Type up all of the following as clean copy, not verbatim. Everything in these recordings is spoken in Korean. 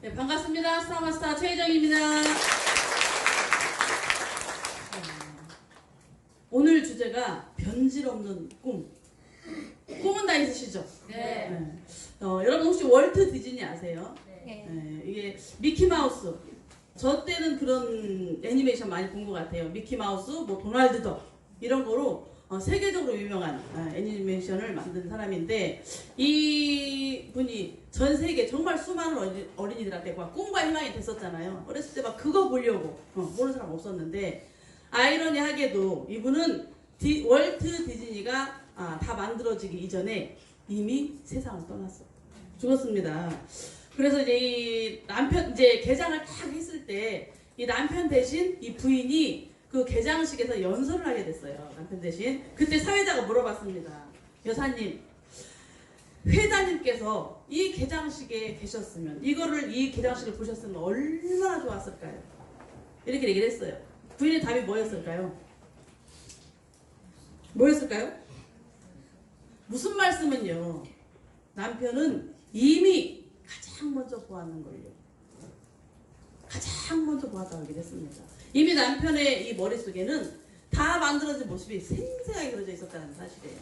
네, 반갑습니다. 스타마스터 최혜정입니다. 오늘 주제가 변질 없는 꿈. 꿈은 다 있으시죠? 네. 여러분 혹시 월트 디즈니 아세요? 네. 이게 미키마우스. 저 때는 그런 애니메이션 많이 본 것 같아요. 미키마우스, 뭐 도날드 덕 이런 거로 세계적으로 유명한 애니메이션을 만든 사람인데, 이 분이 전 세계 정말 수많은 어린이들한테 막 꿈과 희망이 됐었잖아요. 어렸을 때 막 그거 보려고 모르는 사람 없었는데, 아이러니하게도 이분은 월트 디즈니가 다 만들어지기 이전에 이미 세상을 떠났어. 죽었습니다. 그래서 이제 이 남편, 이제 개장을 딱 했을 때 이 남편 대신 이 부인이 그 개장식에서 연설을 하게 됐어요. 남편 대신. 그때 사회자가 물어봤습니다. 여사님, 회장님께서 이 개장식에 계셨으면, 이 개장식을 보셨으면 얼마나 좋았을까요? 이렇게 얘기를 했어요. 부인의 답이 뭐였을까요? 뭐였을까요? 무슨 말씀은요, 남편은 이미 가장 먼저 보았는 걸요. 가장 먼저 보았다고 얘기를 했습니다. 이미 남편의 이 머릿속에는 다 만들어진 모습이 생생하게 그려져 있었다는 사실이에요.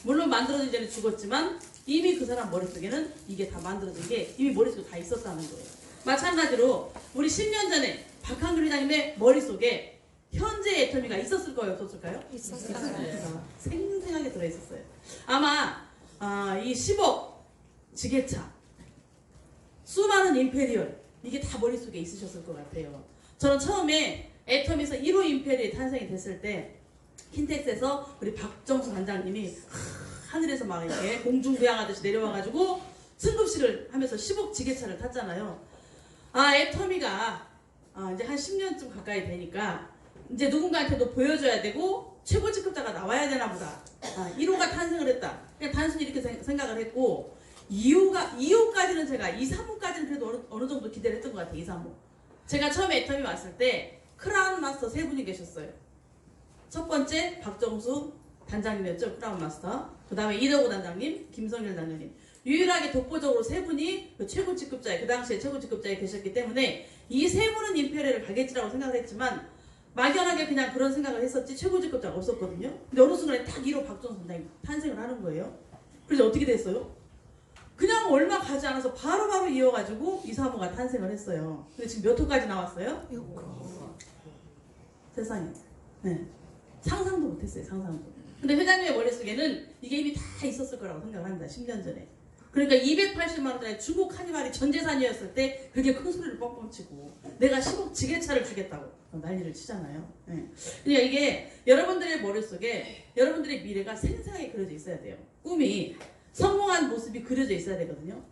물론 만들어지기 전에 죽었지만 이미 그 사람 머릿속에는 이게 다 만들어진 게 이미 머릿속에 다 있었다는 거예요. 마찬가지로 우리 10년 전에 박한글 회장님의 머릿속에 현재의 애터미가 있었을 거예요, 없었을까요? 있었어요. 생생하게 들어있었어요. 아마 이 10억 지게차, 수많은 임페리얼, 이게 다 머릿속에 있으셨을 것 같아요. 저는 처음에 애터미에서 1호 임페리얼이 탄생이 됐을 때 킨텍스에서 우리 박정수 단장님이 하늘에서 막 이렇게 공중부양하듯이 내려와가지고 승급식을 하면서 10억 지게차를 탔잖아요. 애터미가 이제 한 10년쯤 가까이 되니까 이제 누군가한테도 보여줘야 되고 최고 직급자가 나와야 되나 보다. 1호가 탄생을 했다. 그냥 단순히 이렇게 생각을 했고, 2호까지는 제가 2, 3호까지는 그래도 어느 정도 기대를 했던 것 같아요. 2, 3호. 제가 처음에 애터미 왔을 때 크라운 마스터 3분이 계셨어요. 첫 번째 박정수 단장님이었죠. 크라운 마스터. 그 다음에 이덕우 단장님, 김성일 단장님. 유일하게 독보적으로 3분이 그 최고 직급자에, 그 당시에 최고 직급자에 계셨기 때문에 이 3분은 임페리얼을 가겠지라고 생각을 했지만, 막연하게 그냥 그런 생각을 했었지 최고 직급자가 없었거든요. 근데 어느 순간에 딱 1호 박정수 단장님 탄생을 하는 거예요. 그래서 어떻게 됐어요? 그냥 얼마 가지 않아서 바로바로 이어가지고 2, 3호가 탄생을 했어요. 근데 지금 몇 호까지 나왔어요? 6호. 세상에. 네. 상상도 못했어요, 상상도. 근데 회장님의 머릿속에는 이게 이미 다 있었을 거라고 생각을 합니다, 10년 전에. 그러니까 280만 원짜리 중국 한의말이 전 재산이었을 때 그렇게 큰 소리를 뻥뻥 치고 내가 10억 지게차를 주겠다고 난리를 치잖아요. 네. 그러니까 이게 여러분들의 머릿속에 여러분들의 미래가 생생하게 그려져 있어야 돼요. 꿈이 성공한 모습이 그려져 있어야 되거든요.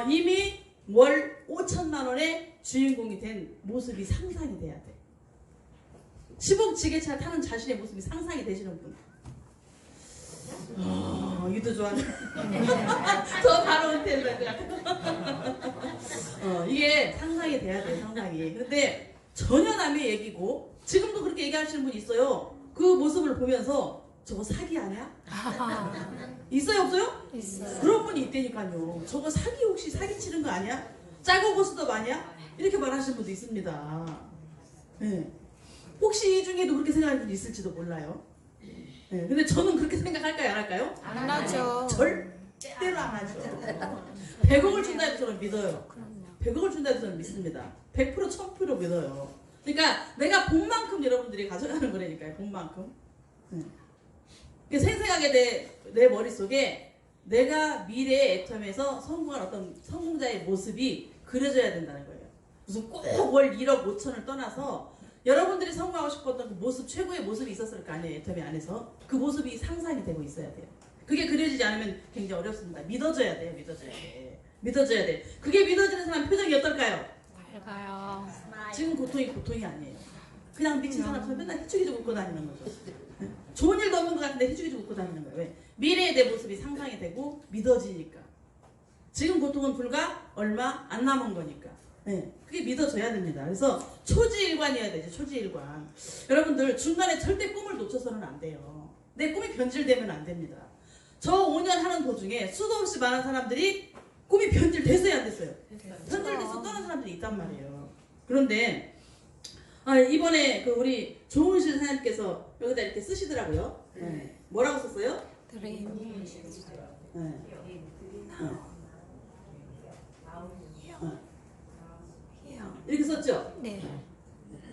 이미 월 5천만 원의 주인공이 된 모습이 상상이 돼야 돼. 10억 지게차 타는 자신의 모습이 상상이 되시는 분. 이도 좋아하네. 저 바로 은퇴할 것 같아. 이게 상상이 돼야 돼, 상상이. 근데 전혀 남의 얘기고, 지금도 그렇게 얘기하시는 분 있어요. 그 모습을 보면서 저거 사기 아니야? 있어요, 없어요? 있어요. 그런 분이 있다니까요. 저거 사기, 혹시 사기 치는 거 아니야? 짜고 고스톱 아니야? 이렇게 말하시는 분도 있습니다. 네. 혹시 이 중에도 그렇게 생각하는 분이 있을지도 몰라요. 네. 근데 저는 그렇게 생각할까요, 안 할까요? 안 하죠. 절대로 안 하죠. 100억을 준다 해도 저는 믿어요. 100억을 준다 해도 저는 믿습니다. 100% 1000% 믿어요. 그러니까 내가 본 만큼 여러분들이 가져가는 거라니까요. 본 만큼. 네. 생생하게 내 머릿속에 내가 미래의 애텀에서 성공한 어떤 성공자의 모습이 그려져야 된다는 거예요. 무슨 꼭 월 1억 5천을 떠나서 여러분들이 성공하고 싶었던 그 모습, 최고의 모습이 있었을 거 아니에요. 애텀이 안에서. 그 모습이 상상이 되고 있어야 돼요. 그게 그려지지 않으면 굉장히 어렵습니다. 믿어줘야 돼요. 믿어줘야 돼. 믿어줘야 돼. 그게 믿어지는 사람 표정이 어떨까요? 밝아요. 지금 고통이 아니에요. 그냥 미친 사람처럼 맨날 희죽희죽 웃고 다니는 거죠. 좋은 일도 없는 것 같은데 희죽희죽 웃고 다니는 거예요. 왜? 미래의 내 모습이 상상이 되고 믿어지니까. 지금 고통은 불과 얼마 안 남은 거니까. 네, 그게 믿어져야 됩니다. 그래서 초지일관이어야 되죠. 초지일관. 여러분들 중간에 절대 꿈을 놓쳐서는 안 돼요. 내 꿈이 변질되면 안 됩니다. 저 5년 하는 도중에 수도 없이 많은 사람들이 꿈이 변질됐어요, 안 됐어요? 변질 있단 말이에요. 그런데 이번에 그 우리 조은실 사장님께서 여기다 이렇게 쓰시더라고요. 네. 뭐라고 썼어요? 드림. 네. 이렇게 썼죠? 네.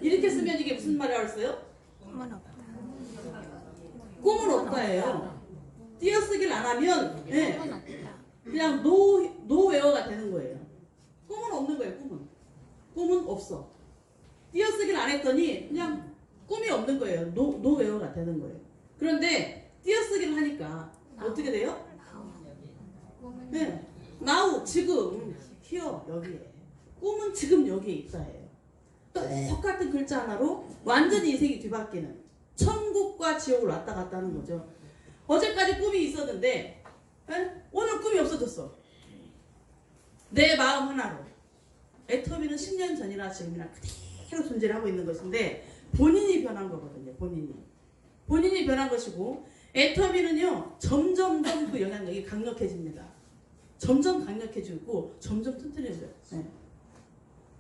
이렇게 쓰면 이게 무슨 말이라고 했어요? 꿈은 없다. 꿈은 없다예요. 띄어쓰기를 안 하면 네, 꿈은 없다. 그냥 노웨어가 되는 거예요. 꿈은 없는 거예요. 꿈은 없어. 띄어쓰기를 안 했더니 그냥 꿈이 없는 거예요. 노웨어가 되는 거예요. 그런데 띄어쓰기를 하니까 어떻게 돼요? 네, now 지금 here 여기에 꿈은 지금 여기에 있다예요. 똑같은 글자 하나로 완전히 인생이 뒤바뀌는 천국과 지옥을 왔다 갔다 하는 거죠. 어제까지 꿈이 있었는데 오늘 꿈이 없어졌어. 내 마음 하나로. 애터미는 10년 전이나 지금이나 그대로 존재를 하고 있는 것인데 본인이 변한 거거든요. 본인이 변한 것이고 애터미는요 점점점 그 영향력이 강력해집니다. 점점 강력해지고 점점 튼튼해져요. 네.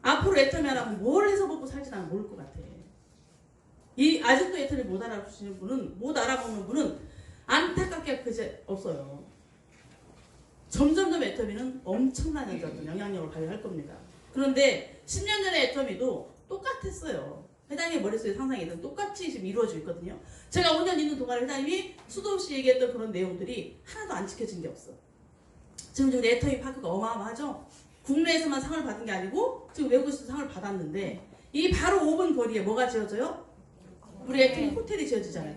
앞으로 애터미 하나면 뭘 해서 먹고 살지 난 모를 것 같아. 이 아직도 애터미 못 알아보시는 분은, 못 알아보는 분은 안타깝게 그제 없어요. 점점점 애터미는 엄청난 어떤 영향력을 발휘할 겁니다. 그런데 10년 전의 애터미도 똑같았어요. 회장님 머릿속에 상상이든 똑같이 지금 이루어지고 있거든요. 제가 5년 있는 동안에 회장님이 수도 없이 얘기했던 그런 내용들이 하나도 안 지켜진 게 없어. 지금 우리 애터미 파크가 어마어마하죠? 국내에서만 상을 받은 게 아니고 지금 외국에서도 상을 받았는데 이 바로 5분 거리에 뭐가 지어져요? 우리 애터미 호텔이 지어지잖아요.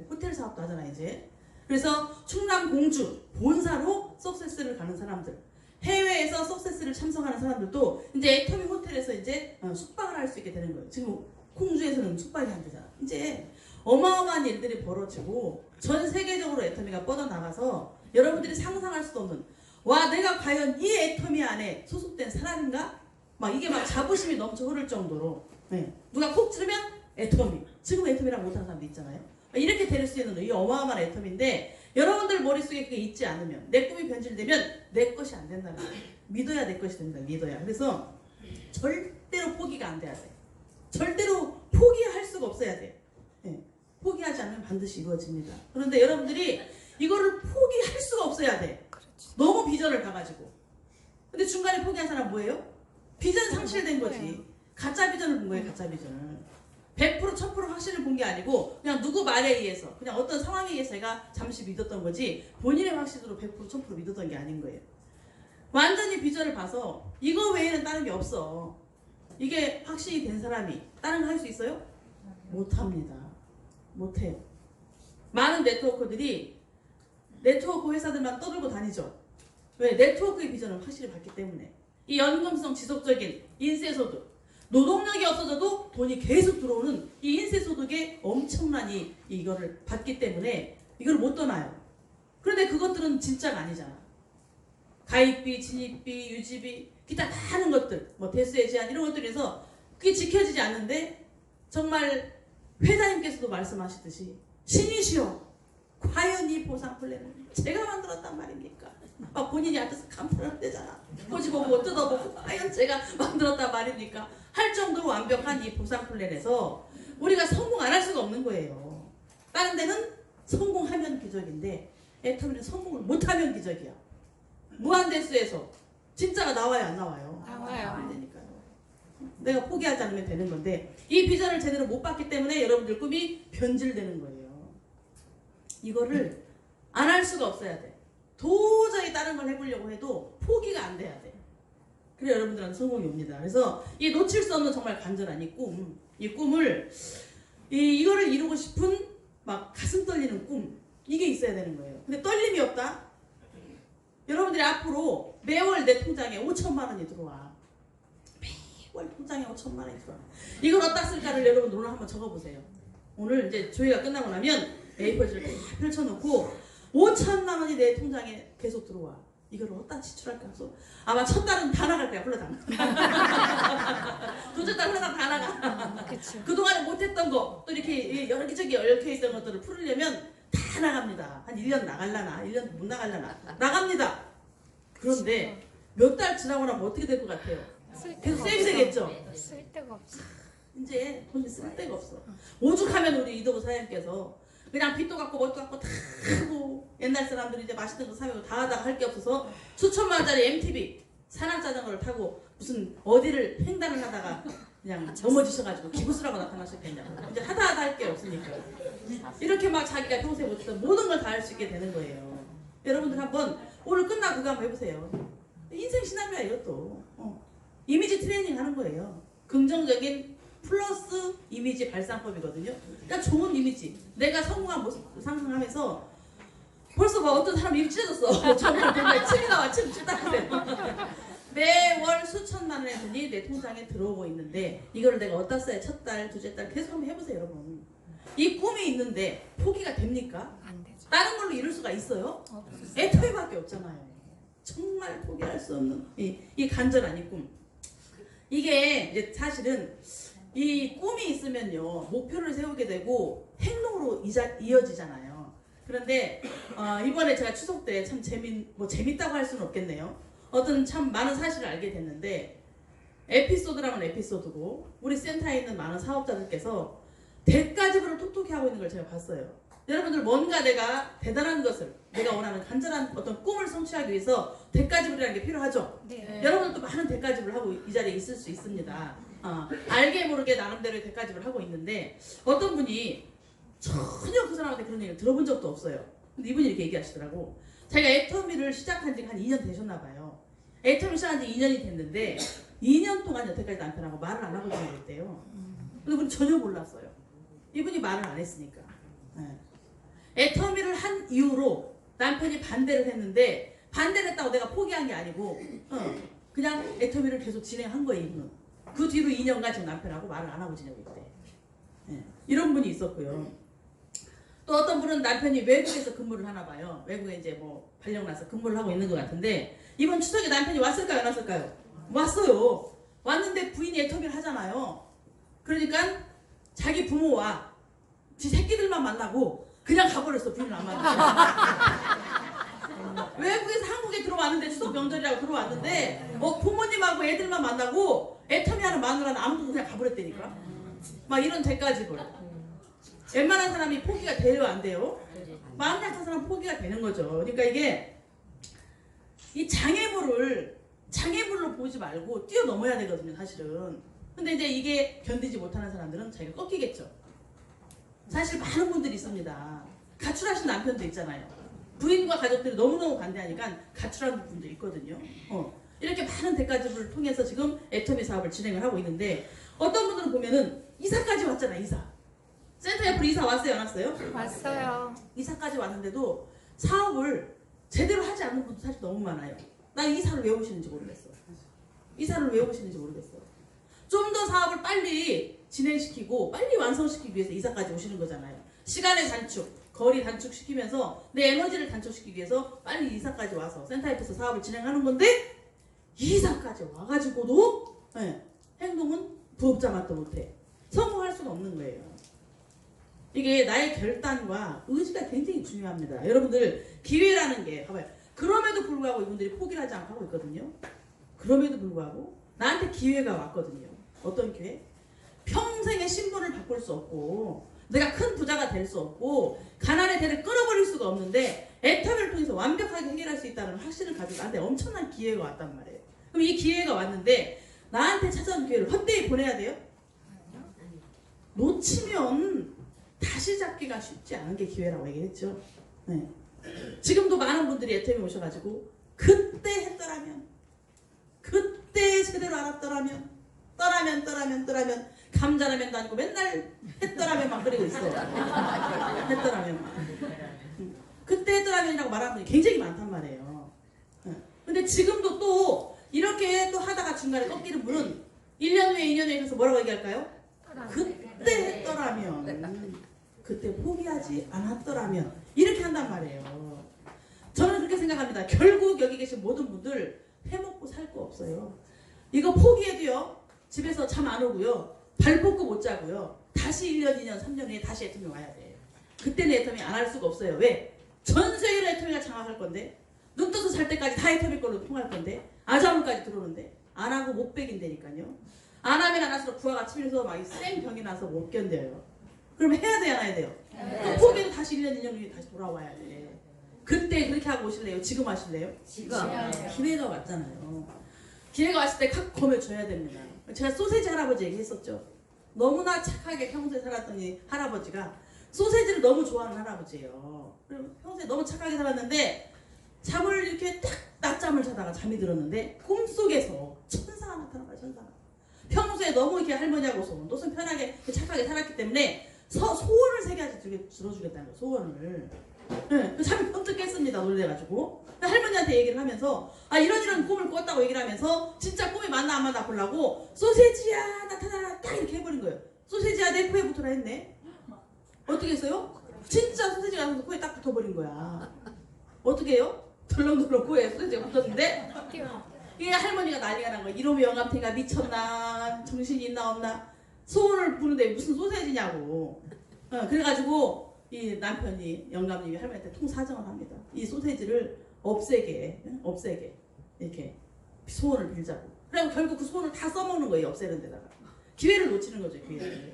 호텔 사업도 하잖아요 이제. 그래서 충남 공주 본사로 석세스를 가는 사람들, 해외에서 석세스를 참석하는 사람들도 이제 애터미 호텔에서 이제 숙박을 할 수 있게 되는 거예요. 지금 공주에서는 숙박이 안 되잖아. 이제 어마어마한 일들이 벌어지고 전 세계적으로 애터미가 뻗어나가서 여러분들이 상상할 수도 없는, 와 내가 과연 이 애터미 안에 소속된 사람인가? 막 이게 막 자부심이 넘쳐 흐를 정도로 누가 콕 찌르면 애터미. 지금 애터미랑 못하는 사람도 있잖아요. 이렇게 될 수 있는 이 어마어마한 애터미인데 여러분들 머릿속에 그게 있지 않으면, 내 꿈이 변질되면 내 것이 안 된다는 거예요. 믿어야 내 것이 됩니다. 믿어야. 그래서 절대로 포기가 안 돼야 돼. 절대로 포기할 수가 없어야 돼. 포기하지 않으면 반드시 이루어집니다. 그런데 여러분들이 이거를 포기할 수가 없어야 돼. 너무 비전을 봐가지고. 근데 중간에 포기한 사람 뭐예요? 비전 상실된 거지. 가짜 비전을 본 거예요. 가짜 비전을. 100% 1000% 확신을 본 게 아니고 그냥 누구 말에 의해서, 그냥 어떤 상황에 의해서 제가 잠시 믿었던 거지 본인의 확신으로 100% 1000% 믿었던 게 아닌 거예요. 완전히 비전을 봐서 이거 외에는 다른 게 없어. 이게 확신이 된 사람이 다른 거 할 수 있어요? 못합니다. 못해요. 많은 네트워커들이 네트워크 회사들만 떠들고 다니죠. 왜? 네트워크의 비전을 확실히 봤기 때문에. 이 연금성 지속적인 인세소득, 노동력이 없어져도 돈이 계속 들어오는 이 인세소득에 엄청난 이거를 받기 때문에 이걸 못 떠나요. 그런데 그것들은 진짜가 아니잖아. 가입비, 진입비, 유지비, 기타 많은 것들, 뭐 대수의 제한 이런 것들에서 그게 지켜지지 않는데, 정말 회장님께서도 말씀하시듯이 신이시여 과연 이 보상 플랜은 제가 만들었단 말입니까? 막 본인이 앞에서 감탄을 되잖아. 꼬집어보고 뜯어보고 과연 제가 만들었단 말입니까? 할 정도로 완벽한 이 보상 플랜에서 우리가 성공 안 할 수가 없는 거예요. 다른 데는 성공하면 기적인데 애터미는 성공을 못하면 기적이야. 무한대수에서 진짜가 나와요, 안 나와요? 나와요. 안 되니까요. 내가 포기하지 않으면 되는 건데 이 비전을 제대로 못 봤기 때문에 여러분들 꿈이 변질되는 거예요. 이거를 안 할 수가 없어야 돼. 도저히 다른 걸 해보려고 해도 포기가 안 돼야 돼. 그래 여러분들한테 성공이 옵니다. 그래서 이 놓칠 수 없는 정말 간절한 이 꿈을 이거를 이루고 싶은 막 가슴 떨리는 꿈, 이게 있어야 되는 거예요. 근데 떨림이 없다? 여러분들이 앞으로 매월 내 통장에 5천만 원이 들어와. 매월 통장에 5천만 원이 들어와. 이걸 어디다 쓸까를 여러분들 오늘 한번 적어보세요. 오늘 이제 조회가 끝나고 나면 A4지를 다 펼쳐놓고 5천만 원이 내 통장에 계속 들어와. 이걸 어디다 지출할까? 아마 첫 달은 다 나갈 거야, 홀라당. 둘째 달 홀라당 다 나가. 그쵸. 그동안에 못했던 거, 또 이렇게 여기저기 얽혀있던 것들을 풀으려면 다 나갑니다. 한 1년 나갈라나, 1년 못 나갈라나. 나갑니다. 그런데 몇 달 지나고 나면 어떻게 될 것 같아요? 계속 세이브 되겠죠? 쓸 데가 없어. 이제 돈이 쓸 데가 없어. 오죽하면 우리 이도부 사장님께서 그냥 빚도 갚고 뭣도 갚고 다 하고 옛날 사람들이 이제 맛있는 거 사면 다 하다가 할 게 없어서 수천만 원짜리 MTB 산악자전거를 타고 무슨 어디를 횡단을 하다가 그냥 넘어지셔가지고 기부스라고 나타나셨겠냐고. 이제 하다 할 게 없으니까 이렇게 막 자기가 평소에 못했던 모든 걸 다 할 수 있게 되는 거예요. 여러분들 한번 오늘 끝나고 그거 한번 해보세요. 인생 시나리오야 이것도. 이미지 트레이닝 하는 거예요. 긍정적인 플러스 이미지 발상법이거든요. 그러니까 좋은 이미지. 내가 성공한 모습 상상하면서 벌써 막 어떤 사람이 입 찢어졌어. 정말 침이 나와. 침 찢다는데. 매월 수천만 원의 돈이 내 통장에 들어오고 있는데 이거를 내가 어디다 써야 첫 달, 두째 달 계속 한번 해보세요, 여러분. 이 꿈이 있는데 포기가 됩니까? 안 되죠. 다른 걸로 이룰 수가 있어요? 애터미밖에 없잖아요. 정말 포기할 수 없는 이 간절한 이 꿈. 이게 이제 사실은 이 꿈이 있으면요 목표를 세우게 되고 행동으로 이어지잖아요. 그런데 이번에 제가 추석 때 참 재밌다고 할 수는 없겠네요. 어떤 참 많은 사실을 알게 됐는데 에피소드라면 에피소드고 우리 센터에 있는 많은 사업자들께서 대가지불을 톡톡히 하고 있는 걸 제가 봤어요. 여러분들 뭔가 내가 대단한 것을 내가 원하는 간절한 어떤 꿈을 성취하기 위해서 대가지불이라는 게 필요하죠. 네. 여러분들도 많은 대가집을 하고 이 자리에 있을 수 있습니다. 알게 모르게 나름대로의 대가집을 하고 있는데 어떤 분이 전혀 그 사람한테 그런 얘기를 들어본 적도 없어요. 근데 이분이 이렇게 얘기하시더라고. 자기가 애터미를 시작한 지가 한 2년 되셨나 봐요. 애터미 시작한 지 2년이 됐는데 2년 동안 여태까지 남편하고 말을 안 하고 지내셨대요. 근데 우리 전혀 몰랐어요. 이분이 말을 안 했으니까. 네. 애터미를 한 이후로 남편이 반대를 했는데 반대를 했다고 내가 포기한 게 아니고 그냥 애터미를 계속 진행한 거예요. 이분은. 그 뒤로 2년간 지금 남편하고 말을 안 하고 지내고 있대. 네. 이런 분이 있었고요. 또 어떤 분은 남편이 외국에서 근무를 하나 봐요. 외국에 이제 뭐 발령 나서 근무를 하고 있는 것 같은데 이번 추석에 남편이 왔을까요? 안 왔을까요? 왔어요. 왔는데 부인이 애터미를 하잖아요. 그러니까 자기 부모와 지 새끼들만 만나고 그냥 가버렸어. 부인을 안 만나고. 외국에서 한국에 들어왔는데 추석 명절이라고 들어왔는데 부모님하고 애들만 만나고 애터미 하는 마누라는 아무도 그냥 가버렸다니까. 막 이런 데까지 걸. 웬만한 사람이 포기가 돼요, 안 돼요? 마음 약한 사람은 포기가 되는 거죠. 그러니까 이게 이 장애물로 보지 말고 뛰어넘어야 되거든요, 사실은. 근데 이제 이게 견디지 못하는 사람들은 자기가 꺾이겠죠. 사실 많은 분들이 있습니다. 가출하신 남편도 있잖아요. 부인과 가족들이 너무너무 반대하니까 가출하는 분도 있거든요. 이렇게 많은 대가집을 통해서 지금 애터미 사업을 진행을 하고 있는데 어떤 분들은 보면은 이사까지 왔잖아요. 이사. 센터 옆으로 이사 왔어요? 안 왔어요? 왔어요. 이사까지 왔는데도 사업을 제대로 하지 않는 분도 사실 너무 많아요. 난 이사를 왜 오시는지 모르겠어. 이사를 왜 오시는지 모르겠어. 좀 더 사업을 빨리 진행시키고 빨리 완성시키기 위해서 이사까지 오시는 거잖아요. 시간의 단축, 거리 단축시키면서 내 에너지를 단축시키기 위해서 빨리 이사까지 와서 센터 옆에서 사업을 진행하는 건데 이사까지 와가지고도 행동은 부업자 맛도 못해. 성공할 수가 없는 거예요. 이게 나의 결단과 의지가 굉장히 중요합니다. 여러분들 기회라는 게 봐봐요. 그럼에도 불구하고 이분들이 포기를 하지 않고 하고 있거든요. 그럼에도 불구하고 나한테 기회가 왔거든요. 어떤 기회? 평생의 신분을 바꿀 수 없고 내가 큰 부자가 될 수 없고 가난의 대를 끌어버릴 수가 없는데 애터미를 통해서 완벽하게 해결할 수 있다는 확신을 가지고 나한테 엄청난 기회가 왔단 말이에요. 그럼 이 기회가 왔는데 나한테 찾아온 기회를 헛되이 보내야 돼요? 놓치면 다시 잡기가 쉽지 않은 게 기회라고 얘기했죠. 네. 지금도 많은 분들이 애터미 오셔가지고 그때 했더라면 그때 제대로 알았더라면 떠라면 감자라면도 아니고 맨날 했더라면만 그리고 있어. 했더라면만. 그때 했더라면이라고 말하는 분이 굉장히 많단 말이에요. 근데 지금도 또 이렇게 또 하다가 중간에 꺾이는 분은 1년 후에 2년 후에 가서 뭐라고 얘기할까요? 그때 했더라면 그때 포기하지 않았더라면 이렇게 한단 말이에요. 저는 그렇게 생각합니다. 결국 여기 계신 모든 분들 해먹고 살 거 없어요. 이거 포기해도요. 집에서 잠 안 오고요. 발 뻗고 못 자고요. 다시 1년, 2년, 3년 후에 다시 애터미 와야 돼요. 그때는 애터미 안 할 수가 없어요. 왜? 전 세계로 애터미가 장악할 건데 눈 떠서 잘 때까지 다 애터미 걸로 통할 건데 아자물까지 들어오는데 안 하고 못 베긴다니까요. 안 하면 안 할수록 부하가 치면서 막센 병이 나서 못 견뎌요. 그러면 해야 돼요, 안 해야 돼요? 그럼 포기해도 다시 1년, 2년 후에 다시 돌아와야 돼. 그때 그렇게 하고 오실래요? 지금 하실래요? 지금. 기회가 왔잖아요. 기회가 왔을 때 각 검을 줘야 됩니다. 제가 소세지 할아버지 얘기했었죠. 너무나 착하게 평소에 살았던 이 할아버지가 소세지를 너무 좋아하는 할아버지예요. 그리고 평소에 너무 착하게 살았는데 잠을 이렇게 딱 낮잠을 자다가 잠이 들었는데 꿈속에서 천사가 나타난 거야, 천사가. 평소에 너무 이렇게 할머니하고서 노선 편하게 착하게 살았기 때문에 소원을 3가지 들어주겠다는 거예요. 소원을. 네, 잠이 번뜩 깼습니다. 놀래가지고 할머니한테 얘기를 하면서 이런 꿈을 꿨다고 얘기를 하면서 진짜 꿈이 맞나 안 맞나 보려고 소세지야 나타나라 딱 이렇게 해버린 거예요. 소세지야 내 코에 붙어라 했네. 어떻게 했어요? 진짜 소세지가 나서 코에 딱 붙어버린 거야. 어떻게 해요? 덜렁덜렁 코에 소세지가 붙었는데 이게 할머니가 난리가 난 거야. 이놈의 영감탱이가 미쳤나 정신이 있나 없나 소원을 부는데 무슨 소세지냐고. 그래가지고 이 남편이 영감님이 할머니한테 통사정을 합니다. 이 소세지를 없애게 이렇게 소원을 빌자고. 그리고 결국 그 소원을 다 써먹는 거예요. 없애는 데다가. 기회를 놓치는 거죠. 기회를.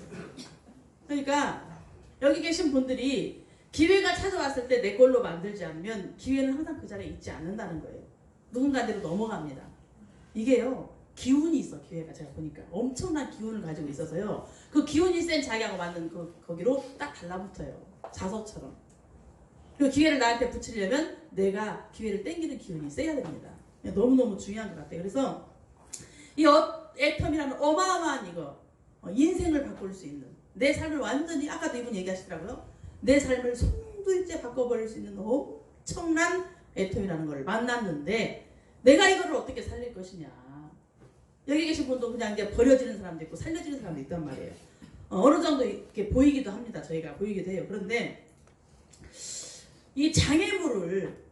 그러니까 여기 계신 분들이 기회가 찾아왔을 때 내 걸로 만들지 않으면 기회는 항상 그 자리에 있지 않는다는 거예요. 누군가한테로 넘어갑니다. 이게요. 기운이 있어. 기회가 제가 보니까 엄청난 기운을 가지고 있어서요. 그 기운이 센 자기하고 맞는 거기로 딱 달라붙어요. 자석처럼. 그리고 기회를 나한테 붙이려면 내가 기회를 땡기는 기운이 세야 됩니다. 너무너무 중요한 것 같아요. 그래서 이 애텀이라는 어마어마한 이거 인생을 바꿀 수 있는 내 삶을 완전히 아까도 이분 얘기하시더라고요. 내 삶을 송두리째 바꿔버릴 수 있는 엄청난 애텀이라는 걸 만났는데 내가 이거를 어떻게 살릴 것이냐. 여기 계신 분도 그냥 이제 버려지는 사람도 있고 살려지는 사람도 있단 말이에요. 어느 정도 이렇게 보이기도 합니다. 저희가 보이기도 해요. 그런데 이 장애물을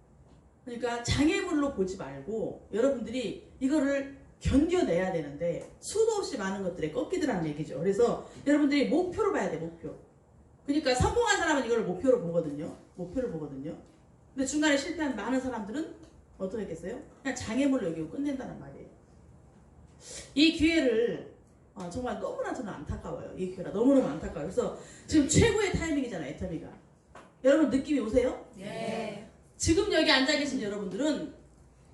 그러니까 장애물로 보지 말고 여러분들이 이거를 견뎌내야 되는데 수도 없이 많은 것들에 꺾이더라는 얘기죠. 그래서 여러분들이 목표를 봐야 돼. 목표. 그러니까 성공한 사람은 이걸 목표로 보거든요. 목표를 보거든요. 근데 중간에 실패한 많은 사람들은 어떻게 했겠어요? 그냥 장애물로 여기고 끝낸다는 말이에요. 이 기회를 정말 너무나 저는 안타까워요. 이 기회가 너무너무 안타까워요. 그래서 지금 최고의 타이밍이잖아요. 애터미가. 여러분 느낌이 오세요? 네. 지금 여기 앉아 계신 여러분들은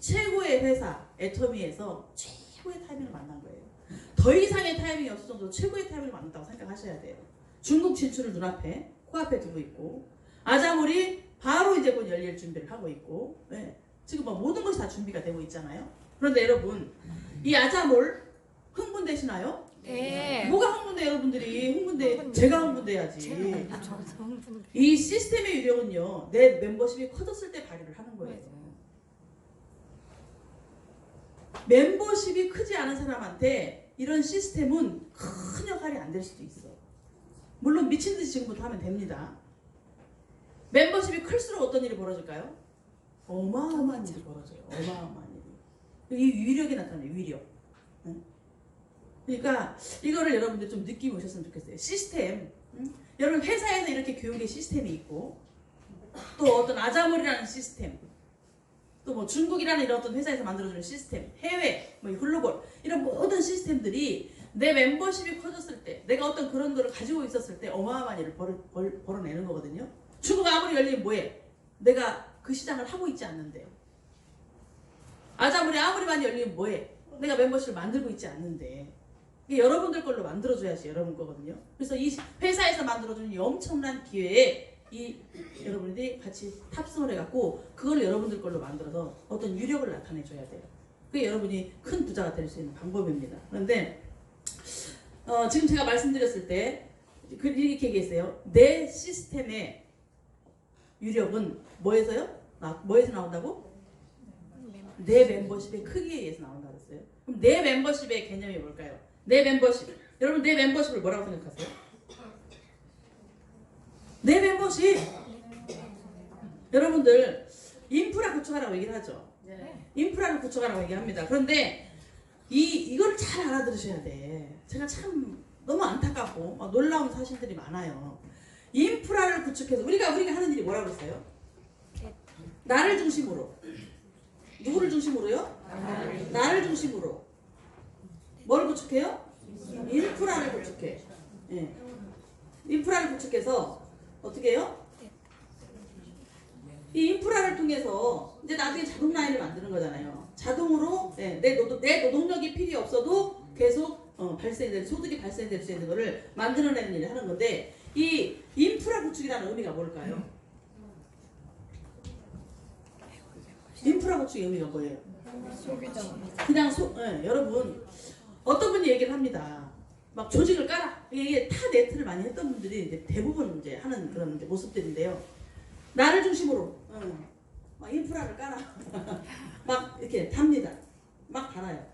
최고의 회사 애터미에서 최고의 타이밍을 만난 거예요. 더 이상의 타이밍이 없을 정도로 최고의 타이밍을 만났다고 생각하셔야 돼요. 중국 진출을 눈앞에 코앞에 두고 있고 아자몰이 바로 이제 곧 열릴 준비를 하고 있고 네. 지금 뭐 모든 것이 다 준비가 되고 있잖아요. 그런데 여러분 이 아자몰 흥분되시나요? 네. 뭐가 흥분돼 여러분들이 제가 흥분돼야지. 저도 이 시스템의 유령은요 내 멤버십이 커졌을 때 발휘를 하는 거예요. 멤버십이 크지 않은 사람한테 이런 시스템은 큰 역할이 안 될 수도 있어. 물론 미친듯이 지금부터 하면 됩니다. 멤버십이 클수록 어떤 일이 벌어질까요? 어마어마한 일이 벌어져요. 어마어마한 일이. 이 위력이 나타나요. 위력. 그러니까 이거를 여러분들 좀 느끼고 오셨으면 좋겠어요. 시스템. 여러분 회사에서 이렇게 교육의 시스템이 있고 또 어떤 아자몰이라는 시스템 또 뭐 중국이라는 이런 어떤 회사에서 만들어주는 시스템 해외 뭐 글로벌 이런 모든 시스템들이 내 멤버십이 커졌을 때 내가 어떤 그런 거를 가지고 있었을 때 어마어마한 일을 벌어내는 거거든요. 중국 아무리 열리면 뭐해? 내가 그 시장을 하고 있지 않는데요. 아자몰이 아무리 많이 열리면 뭐해? 내가 멤버십을 만들고 있지 않는데 이게 여러분들 걸로 만들어줘야지 여러분 거거든요. 그래서 이 회사에서 만들어주는 이 엄청난 기회에 이 여러분들이 같이 탑승을 해갖고 그걸 여러분들 걸로 만들어서 어떤 유력을 나타내줘야 돼요. 그게 여러분이 큰 부자가 될 수 있는 방법입니다. 그런데 지금 제가 말씀드렸을 때 이렇게 얘기했어요. 내 시스템의 유력은 뭐에서요? 뭐에서 나온다고? 내 멤버십의 크기에 의해서 나온다고 했어요. 그럼 내 멤버십의 개념이 뭘까요? 내 멤버십. 여러분 내 멤버십을 뭐라고 생각하세요? 내 멤버십. 여러분들 인프라 구축하라고 얘기를 하죠. 인프라를 구축하라고 얘기합니다. 그런데 이걸 잘 알아들으셔야 돼. 제가 참 너무 안타깝고 놀라운 사실들이 많아요. 인프라를 구축해서 우리가 하는 일이 뭐라고 했어요? 나를 중심으로. 누구를 중심으로요? 나를 중심으로. 구축해요? 인프라를 구축해. 예. 인프라를 구축해서 어떻게 해요? 이 인프라를 통해서 이제 나중에 자동 라인을 만드는 거잖아요. 자동으로 내 노동력이 필요 없어도 계속 발생되는 소득이 발생될 수 있는 거를 만들어내는 일을 하는 건데 이 인프라 구축이라는 의미가 뭘까요? 인프라 구축의 의미가 뭐예요? 그냥 여러분 어떤 분이 얘기를 합니다. 막 조직을 깔아. 이게 타 네트를 많이 했던 분들이 이제 대부분 이제 하는 그런 이제 모습들인데요. 나를 중심으로 막 인프라를 깔아. 막 이렇게 답니다. 막 달아요.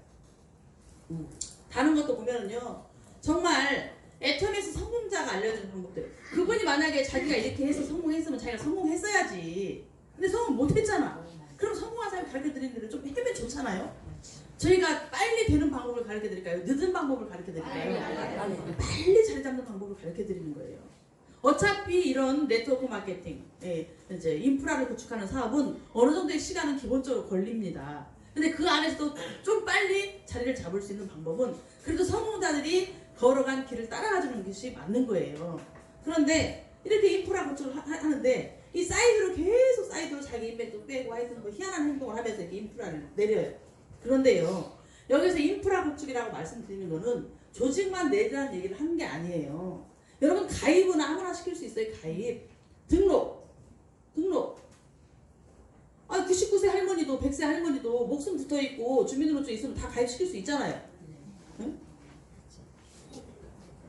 다는 것도 보면은요. 정말 애텀에서 성공자가 알려주는 방법들. 그분이 만약에 자기가 이렇게 해서 성공했으면 자기가 성공했어야지. 근데 성공 못했잖아. 그럼 성공한 사람이 가르쳐드리는 대로 좀 해면 좋잖아요. 저희가 빨리 되는 방법을 가르쳐드릴까요? 늦은 방법을 가르쳐드릴까요? 빨리 자리 잡는 방법을 가르쳐드리는 거예요. 어차피 이런 네트워크 마케팅, 이제 인프라를 구축하는 사업은 어느 정도의 시간은 기본적으로 걸립니다. 근데 그 안에서도 좀 빨리 자리를 잡을 수 있는 방법은 그래도 성공자들이 걸어간 길을 따라가주는 것이 맞는 거예요. 그런데 이렇게 인프라 구축을 하는데 이 사이드로 계속 사이드로 자기 인맥도 빼고 하여튼 뭐 희한한 행동을 하면서 이렇게 인프라를 내려요. 그런데요, 여기서 인프라 구축이라고 말씀드리는 거는 조직만 내라는 얘기를 하는 게 아니에요. 여러분 가입은 아무나 시킬 수 있어요. 가입, 등록. 99세 할머니도 100세 할머니도 목숨 붙어있고 주민등록증 있으면 다 가입시킬 수 있잖아요. 응?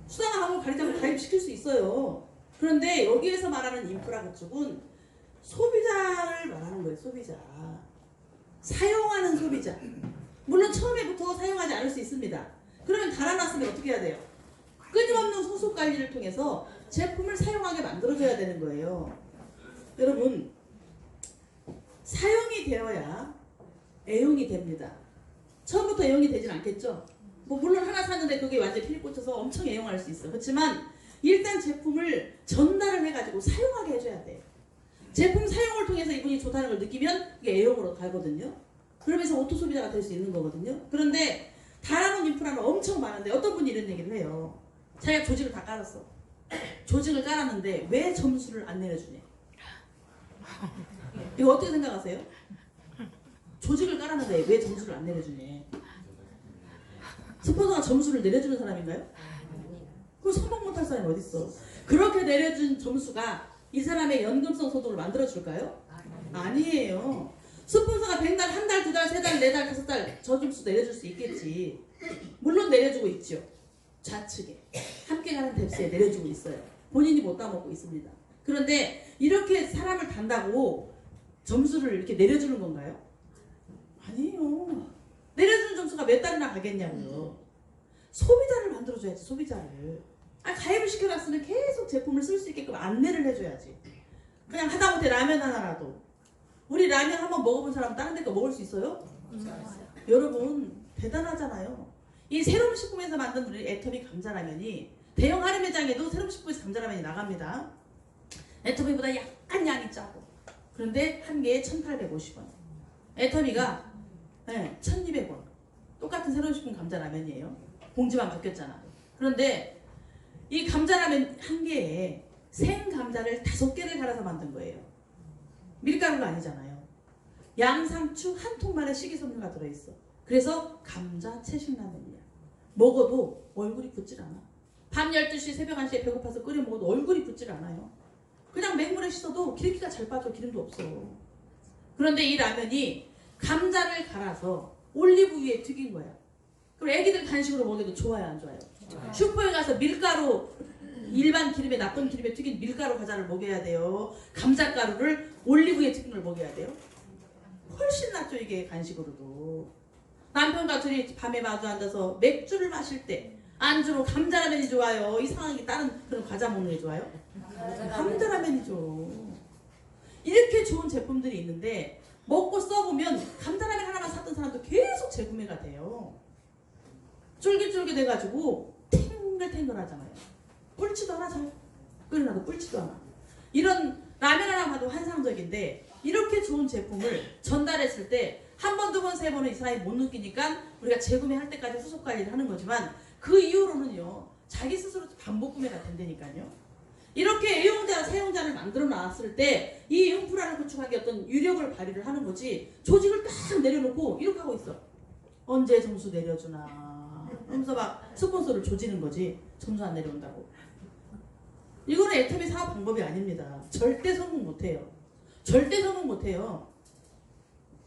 수당하고 가입자면 가입시킬 수 있어요. 그런데 여기에서 말하는 인프라 구축은 소비자를 말하는 거예요. 소비자. 사용하는 소비자. 물론 처음에부터 사용하지 않을 수 있습니다. 그러면 달아놨으면 어떻게 해야 돼요? 끊임없는 소속 관리를 통해서 제품을 사용하게 만들어줘야 되는 거예요. 여러분, 사용이 되어야 애용이 됩니다. 처음부터 애용이 되진 않겠죠? 뭐 물론 하나 샀는데 그게 완전히 필이 꽂혀서 엄청 애용할 수 있어요. 그렇지만 일단 제품을 전달을 해가지고 사용하게 해줘야 돼요. 제품 사용을 통해서 이분이 좋다는 걸 느끼면 이게 애용으로 가거든요. 그러면서 오토 소비자가 될 수 있는 거거든요. 그런데 달아놓은 인프라는 엄청 많은데 어떤 분이 이런 얘기를 해요. 자기가 조직을 다 깔았어. 조직을 깔았는데 왜 점수를 안 내려주냐. 이거 어떻게 생각하세요? 조직을 깔았는데 왜 점수를 안 내려주냐. 스폰서가 점수를 내려주는 사람인가요? 그럼 성공 못할 사람이 어딨어. 그렇게 내려준 점수가 이 사람의 연금성 소득을 만들어줄까요? 아니에요. 스폰서가 100날, 한 달, 두 달, 세 달, 네 달, 다섯 달 저 점수 내려줄 수 있겠지. 물론 내려주고 있죠. 좌측에 함께 가는 뎁스에 내려주고 있어요. 본인이 못 따먹고 있습니다. 그런데 이렇게 사람을 단다고 점수를 이렇게 내려주는 건가요? 아니에요. 내려주는 점수가 몇 달이나 가겠냐고요. 소비자를 만들어줘야지. 소비자를. 가입을 시켜놨으면 계속 제품을 쓸 수 있게끔 안내를 해줘야지. 그냥 하다못해 라면 하나라도. 우리 라면 한번 먹어본 사람 다른 데 거 먹을 수 있어요? 여러분 대단하잖아요. 이 새로운 식품에서 만든 우리 애터미 감자라면이 대형 할인 매장에도 새로운 식품에서 감자라면이 나갑니다. 애터미보다 약간 양이 짜고 그런데 한 개에 1,850원. 애터미가 1,200원. 똑같은 새로운 식품 감자라면이에요. 봉지만 바뀌었잖아. 그런데 이 감자라면 한 개에 생 감자를 5개를 갈아서 만든 거예요. 밀가루가 아니잖아요. 양상추 한 통만에 식이섬유가 들어있어. 그래서 감자 채식라면이야. 먹어도 얼굴이 붓질 않아. 밤 12시 새벽 1시에 배고파서 끓여 먹어도 얼굴이 붓질 않아요. 그냥 맹물에 씻어도 기름기가 잘 빠져. 기름도 없어. 그런데 이 라면이 감자를 갈아서 올리브유에 튀긴 거야. 그럼 애기들 간식으로 먹여도 좋아요, 안 좋아요? 슈퍼에 가서 밀가루 일반 기름에 나쁜 기름에 튀긴 밀가루 과자를 먹여야 돼요. 감자가루를 올리브유에 튀긴 걸 먹여야 돼요. 훨씬 낫죠, 이게 간식으로도. 남편과 둘이 밤에 마주 앉아서 맥주를 마실 때 안주로 감자라면이 좋아요? 이상하게 다른 그런 과자 먹는 게 좋아요? 감자라면이죠. 이렇게 좋은 제품들이 있는데 먹고 써보면 감자라면 하나만 샀던 사람도 계속 재구매가 돼요. 쫄깃쫄깃해가지고 탱글탱글하잖아요. 뿔지도 않아. 잘 끓여놔도 뿔지도 않아. 이런 라면 하나 봐도 환상적인데 이렇게 좋은 제품을 전달했을 때 한 번, 두 번, 세 번은 이 사람이 못 느끼니까 우리가 재구매할 때까지 후속 관리를 하는 거지만 그 이후로는요. 자기 스스로 반복 구매가 된다니까요. 이렇게 A용자, C용자를 만들어 놨을 때 이 인프라를 구축하기 어떤 유력을 발휘를 하는 거지 조직을 딱 내려놓고 이렇게 하고 있어. 언제 점수 내려주나 하면서 막 스폰서를 조지는 거지. 점수 안 내려온다고. 이거는 애터미 사업 방법이 아닙니다. 절대 성공 못해요. 절대 성공 못해요.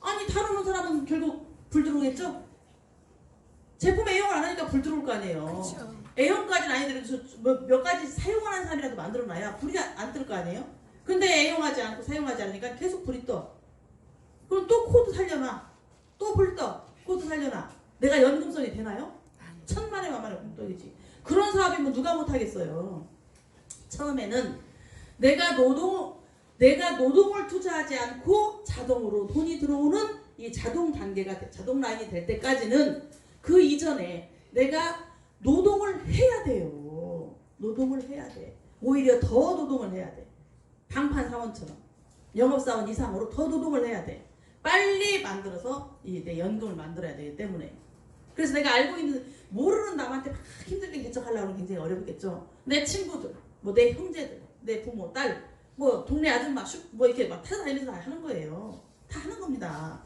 아니 다루는 사람은 결국 불 들어오겠죠? 제품 A용을 안 하니까 불 들어올 거 아니에요. 그렇죠. A용까지는 아니더라도 몇 가지 사용하는 사람이라도 만들어놔야 불이 안 뜰 거 아니에요? 근데 A용하지 않고 사용하지 않으니까 계속 불이 떠. 그럼 또 코드 살려놔. 또 불 떠. 코드 살려놔. 내가 연금성이 되나요? 천만에 만만에 공떡이지. 그런 사업이면 누가 못하겠어요. 처음에는 내가 노동을 투자하지 않고 자동으로 돈이 들어오는 이 자동 단계가 자동 라인이 될 때까지는 그 이전에 내가 노동을 해야 돼요. 노동을 해야 돼. 오히려 더 노동을 해야 돼. 방판 사원처럼 영업사원 이상으로 더 노동을 해야 돼. 빨리 만들어서 내 연금을 만들어야 되기 때문에. 그래서 내가 알고 있는 모르는 남한테 막 힘들게 개척하려고 하면 굉장히 어렵겠죠. 내 친구들, 뭐 내 형제들, 내 부모, 딸, 뭐 동네 아줌마, 뭐 이렇게 막 타다니면서 다 하는 거예요. 다 하는 겁니다.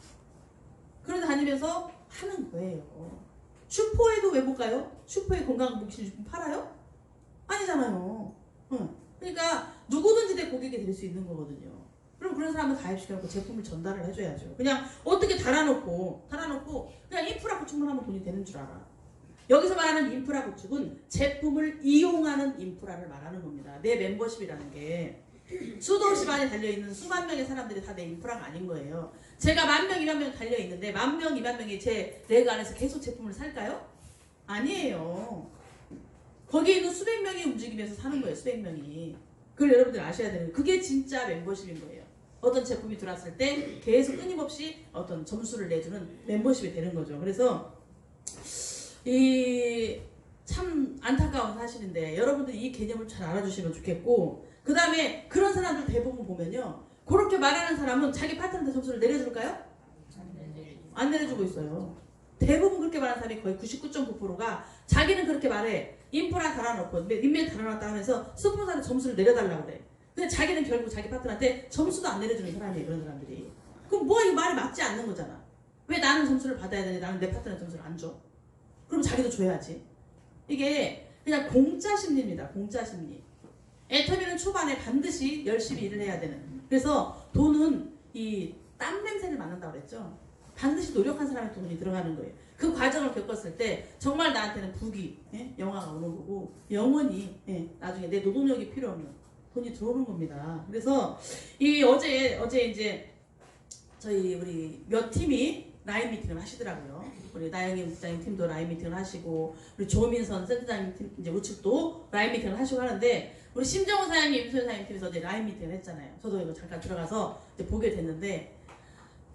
그러다 다니면서 하는 거예요. 슈퍼에도 왜 못 가요? 슈퍼에 건강복지식품 팔아요? 아니잖아요. 그러니까 누구든지 내 고객이 될 수 있는 거거든요. 그럼 그런 사람을 가입시켜놓고 제품을 전달을 해줘야죠. 그냥 어떻게 달아놓고 그냥 인프라 구축만 하면 돈이 되는 줄 알아. 여기서 말하는 인프라 구축은 제품을 이용하는 인프라를 말하는 겁니다. 내 멤버십이라는 게 수도 없이 많이 달려있는 수만 명의 사람들이 다 내 인프라가 아닌 거예요. 제가 10,000명, 20,000명 달려있는데 10,000명, 20,000명이 제 leg 안에서 계속 제품을 살까요? 아니에요. 거기에 있는 수백 명이 움직이면서 사는 거예요. 수백 명이. 그걸 여러분들 아셔야 되는 거예요. 그게 진짜 멤버십인 거예요. 어떤 제품이 들어왔을 때 계속 끊임없이 어떤 점수를 내주는 멤버십이 되는 거죠. 그래서 이 참 안타까운 사실인데 여러분들이 이 개념을 잘 알아주시면 좋겠고, 그 다음에 그런 사람들 대부분 보면요, 그렇게 말하는 사람은 자기 파트너한테 점수를 내려줄까요? 안 내려주고 있어요. 대부분 그렇게 말하는 사람이 거의 99.9%가 자기는 그렇게 말해. 인프라 달아놓고 인맥 달아놨다 하면서 스폰서한테 점수를 내려달라고 그래. 근데 자기는 결국 자기 파트너한테 점수도 안 내려주는 사람이에요. 그런 사람들이. 그럼 뭐 이 말이 맞지 않는 거잖아. 왜 나는 점수를 받아야 되는데 나는 내 파트너 점수를 안 줘? 그럼 자기도 줘야지. 이게 그냥 공짜 심리입니다. 공짜 심리. 애터미는 초반에 반드시 열심히 일을 해야 되는. 그래서 돈은 이 땀 냄새를 맡는다고 그랬죠. 반드시 노력한 사람의 돈이 들어가는 거예요. 그 과정을 겪었을 때 정말 나한테는 부귀, 영화가 오는 거고 영원히 나중에 내 노동력이 필요 없는 돈이 들어오는 겁니다. 그래서 이 어제 이제 저희 우리 몇 팀이 라인 미팅을 하시더라고요. 우리 나영임 부장님 팀도 라인 미팅을 하시고, 우리 조민선 센터장님 팀 이제 우측도 라인 미팅을 하시고 하는데, 우리 심정호 사장님, 임소연 사장님 팀에서 이제 라인 미팅을 했잖아요. 저도 이거 잠깐 들어가서 이제 보게 됐는데,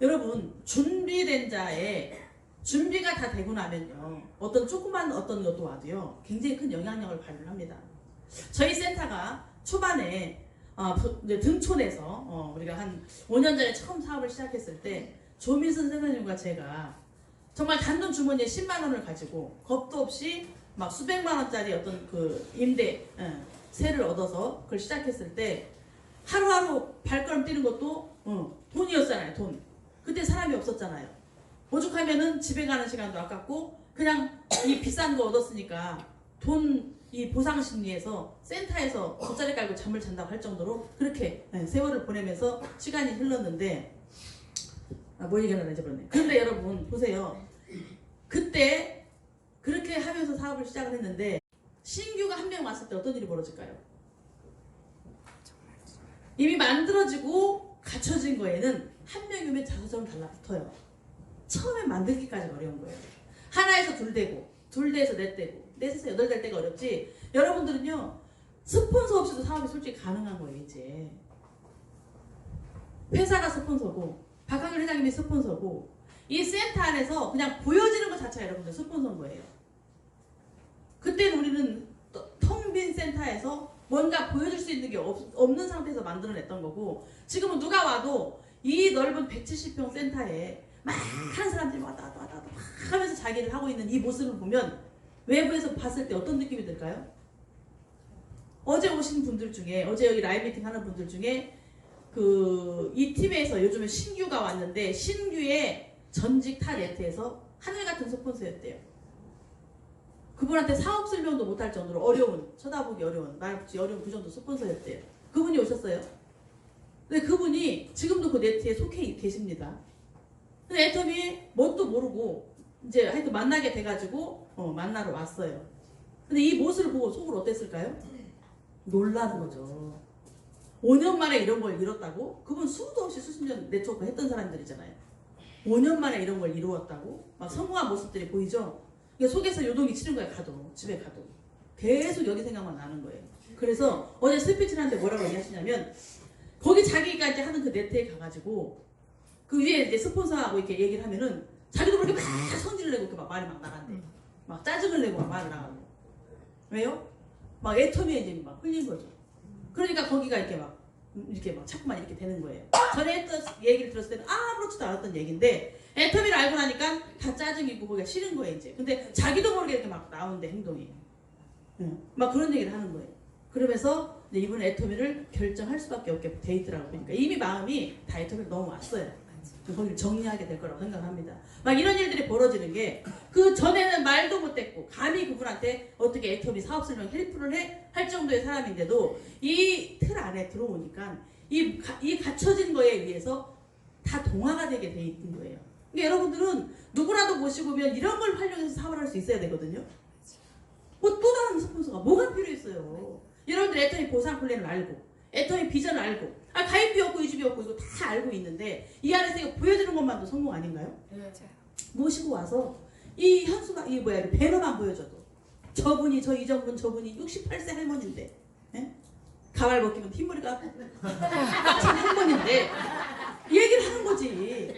여러분 준비된 자의 준비가 다 되고 나면요, 어떤 조그만 어떤 것도 와도요 굉장히 큰 영향력을 발휘를 합니다. 저희 센터가 초반에 이제 등촌에서 우리가 한 5년 전에 처음 사업을 시작했을 때 조민선 선생님과 제가 정말 단돈 주머니에 10만 원을 가지고 겁도 없이 막 수백만 원짜리 어떤 그 임대 세를 얻어서 그걸 시작했을 때 하루하루 발걸음 뛰는 것도 돈이었잖아요. 돈. 그때 사람이 없었잖아요. 오죽하면은 집에 가는 시간도 아깝고 그냥 이 비싼 거 얻었으니까 돈 이 보상 심리에서 센터에서 돗자리 깔고 잠을 잔다고 할 정도로 그렇게 세월을 보내면서 시간이 흘렀는데, 뭐 얘기하나 잊어버렸네. 그런데 여러분 보세요. 그때 그렇게 하면서 사업을 시작을 했는데 신규가 한 명 왔을 때 어떤 일이 벌어질까요? 이미 만들어지고 갖춰진 거에는 한 명이 오면 자소서는 달라붙어요. 처음에 만들기까지 어려운 거예요. 하나에서 둘 되고, 둘 돼서 넷 되고, 넷에서 여덟 될 때가 어렵지. 여러분들은요 스폰서 없이도 사업이 솔직히 가능한 거예요. 이제 회사가 스폰서고 박학일 회장님이 스폰서고 이 센터 안에서 그냥 보여지는 것 자체가 여러분들 스폰서인 거예요. 그때는 우리는 텅 빈 센터에서 뭔가 보여줄 수 있는 게 없는 상태에서 만들어냈던 거고, 지금은 누가 와도 이 넓은 170평 센터에 막 하는 사람들이 왔다 막 하면서 자기를 하고 있는 이 모습을 보면 외부에서 봤을 때 어떤 느낌이 들까요? 어제 오신 분들 중에, 어제 여기 라이브 미팅 하는 분들 중에 이 팀에서 요즘에 신규가 왔는데 신규의 전직 타 네트에서 하늘 같은 스폰서였대요. 그분한테 사업 설명도 못할 정도로 어려운, 쳐다보기 어려운, 말 붙이 어려운 그 정도 스폰서였대요. 그분이 오셨어요. 근데 그분이 지금도 그 네트에 속해 계십니다. 근데 애터미에 뭣도 모르고 이제 하여튼 만나게 돼가지고 만나러 왔어요. 근데 이 모습을 보고 속으로 어땠을까요? 놀라는 거죠. 5년 만에 이런 걸 이뤘다고? 그분 수도 없이 수십 년 네트워크 했던 사람들이잖아요. 5년 만에 이런 걸 이루었다고? 막 성공한 모습들이 보이죠? 그러니까 속에서 요동이 치는 거야. 가도 집에 가도 계속 여기 생각만 나는 거예요. 그래서 어제 스피치를 하는데 뭐라고 얘기하시냐면 거기 자기가 이제 하는 그 네트에 가가지고 그 위에 이제 스폰서하고 이렇게 얘기를 하면은 자기도 그렇게 막 성질을 내고 이렇게 막 말이 막 나간대. 막 짜증을 내고 막 말을 나가고. 왜요? 막 애터미에 이제 막 흘린 거죠. 그러니까 거기가 이렇게 막 자꾸만 이렇게 되는 거예요. 전에 했던 얘기를 들었을 때는 아무렇지도 않았던 얘기인데 애터미를 알고 나니까 다 짜증이고 거기가 싫은 거예요 이제. 근데 자기도 모르게 이렇게 막 나오는데 행동이. 막 그런 얘기를 하는 거예요. 그러면서 이번에 애터미를 결정할 수밖에 없게 돼 있더라고요. 그러니까 이미 마음이 다 애터미로 넘어왔어요. 거기를 정리하게 될 거라고 생각합니다. 막 이런 일들이 벌어지는 게 그 전에는 말도 못했고 감히 그분한테 어떻게 애터미 사업 설명 헬프를 할 정도의 사람인데도 이 틀 안에 들어오니까 이 갖춰진 거에 의해서 다 동화가 되게 돼 있는 거예요. 그러니까 여러분들은 누구라도 모시고 오면 이런 걸 활용해서 사업을 할 수 있어야 되거든요. 뭐 또 다른 스폰서가 뭐가 필요했어요. 여러분들 애터미 보상 플랜을 알고 애터미 비전을 알고 가입비 없고 유지비 없고 이거 다 알고 있는데 이 안에서 이거 보여주는 것만도 성공 아닌가요? 맞아요. 모시고 와서 이 현수가 이 배너만 보여줘도 저분이 저 이정분 저분이 68세 할머니인데 가발 벗기면 흰머리가 참 할머니인데 얘기를 하는 거지.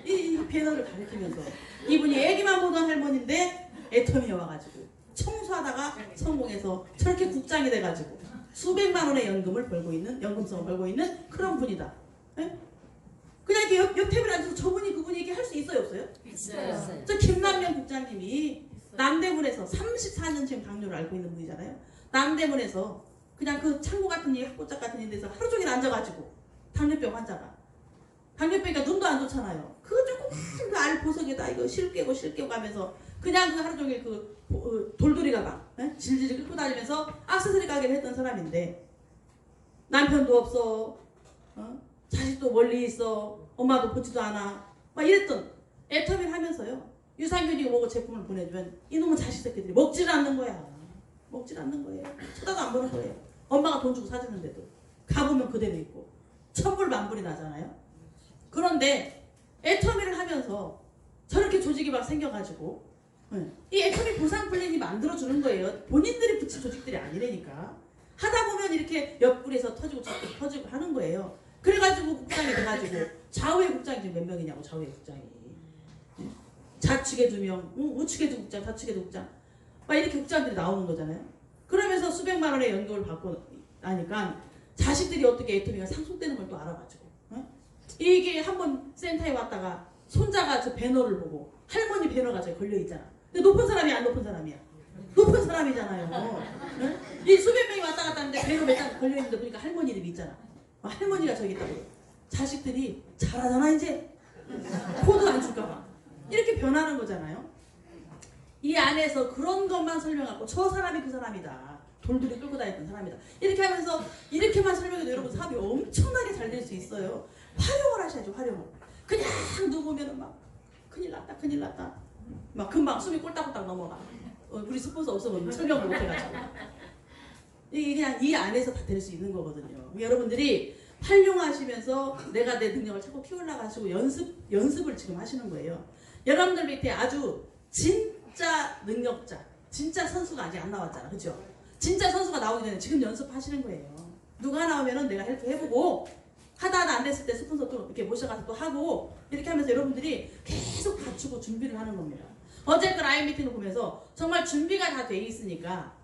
이 배너를 가리키면서 이분이 애기만 보던 할머니인데 애터미에 와가지고 청소하다가 성공해서 저렇게 국장이 돼가지고 수백만 원의 연금성을 벌고 있는 그런 분이다. 네? 그냥 이렇게 옆 테이블에 앉아서 저분이 그분이 얘기할 수 있어요 없어요? 있어요. 저 김남면 국장님이 남대문에서 34년 지금 당뇨를 앓고 있는 분이잖아요. 남대문에서 그냥 그 창고 같은 학고짝 같은 데서 하루 종일 앉아가지고 당뇨병 환자가 당뇨병이니까 눈도 안 좋잖아요. 그거 조그만 그 알 보석에다 이거 실 깨고 하면서 그냥 그 하루 종일 돌돌이 가방 질질 끌고 다니면서 액세서리 가게를 했던 사람인데 남편도 없어, 자식도 멀리 있어, 엄마도 보지도 않아 막 이랬던 애터미를 하면서요. 유산균이고 뭐고 제품을 보내주면 이놈의 자식 새끼들이 먹질 않는 거야. 먹질 않는 거예요. 쳐다도 안 보는 거예요. 엄마가 돈 주고 사주는데도 가보면 그대로 있고 천불만불이 나잖아요. 그런데 애터미를 하면서 저렇게 조직이 막 생겨가지고 이 애터미 보상 플랜이 만들어주는 거예요. 본인들이 붙인 조직들이 아니라니까. 하다 보면 이렇게 옆구리에서 터지고 저쪽 터지고 하는 거예요. 그래가지고 국장이 돼가지고 좌우의 국장이 지금 몇 명이냐고. 좌우의 국장이 좌측에 2명, 우측에도 국장, 좌측에도 국장 막 이렇게 국장들이 나오는 거잖아요. 그러면서 수백만 원의 연금을 받고 나니까 자식들이 어떻게 애터미가 상속되는 걸 또 알아가지고 이게 한번 센터에 왔다가 손자가 저 배너를 보고 할머니 배너가 저기 걸려있잖아. 근데 높은 사람이 안 높은 사람이야. 높은 사람이잖아요. 이 수백 명이 왔다 갔다 하는데 배너 몇 장 걸려있는데 보니까 할머니 이름이 있잖아. 할머니가 저기 있다고. 자식들이 잘하잖아 이제. 코드 안 줄까봐. 이렇게 변하는 거잖아요. 이 안에서 그런 것만 설명하고 저 사람이 그 사람이다. 돌돌이 끌고 다녔던 사람이다. 이렇게 하면서 이렇게만 설명해도 여러분 사업이 엄청나게 잘 될 수 있어요. 활용을 하셔야죠. 활용을. 그냥 누우면 막 큰일 났다. 막 금방 숨이 꼴딱꼴딱 넘어가. 우리 스폰서 없으면 설명도 못해가지고. 이게 그냥 이 안에서 다 될 수 있는 거거든요. 여러분들이 활용하시면서 내가 내 능력을 자꾸 키워나가시고 연습을 지금 하시는 거예요. 여러분들 밑에 아주 진짜 능력자, 진짜 선수가 아직 안 나왔잖아. 그죠? 진짜 선수가 나오기 전에 지금 연습하시는 거예요. 누가 나오면은 내가 헬프 해보고 하다 안 됐을 때 스폰서 또 이렇게 모셔가서 또 하고 이렇게 하면서 여러분들이 계속 갖추고 준비를 하는 겁니다. 어제 그 라인 미팅을 보면서 정말 준비가 다 돼 있으니까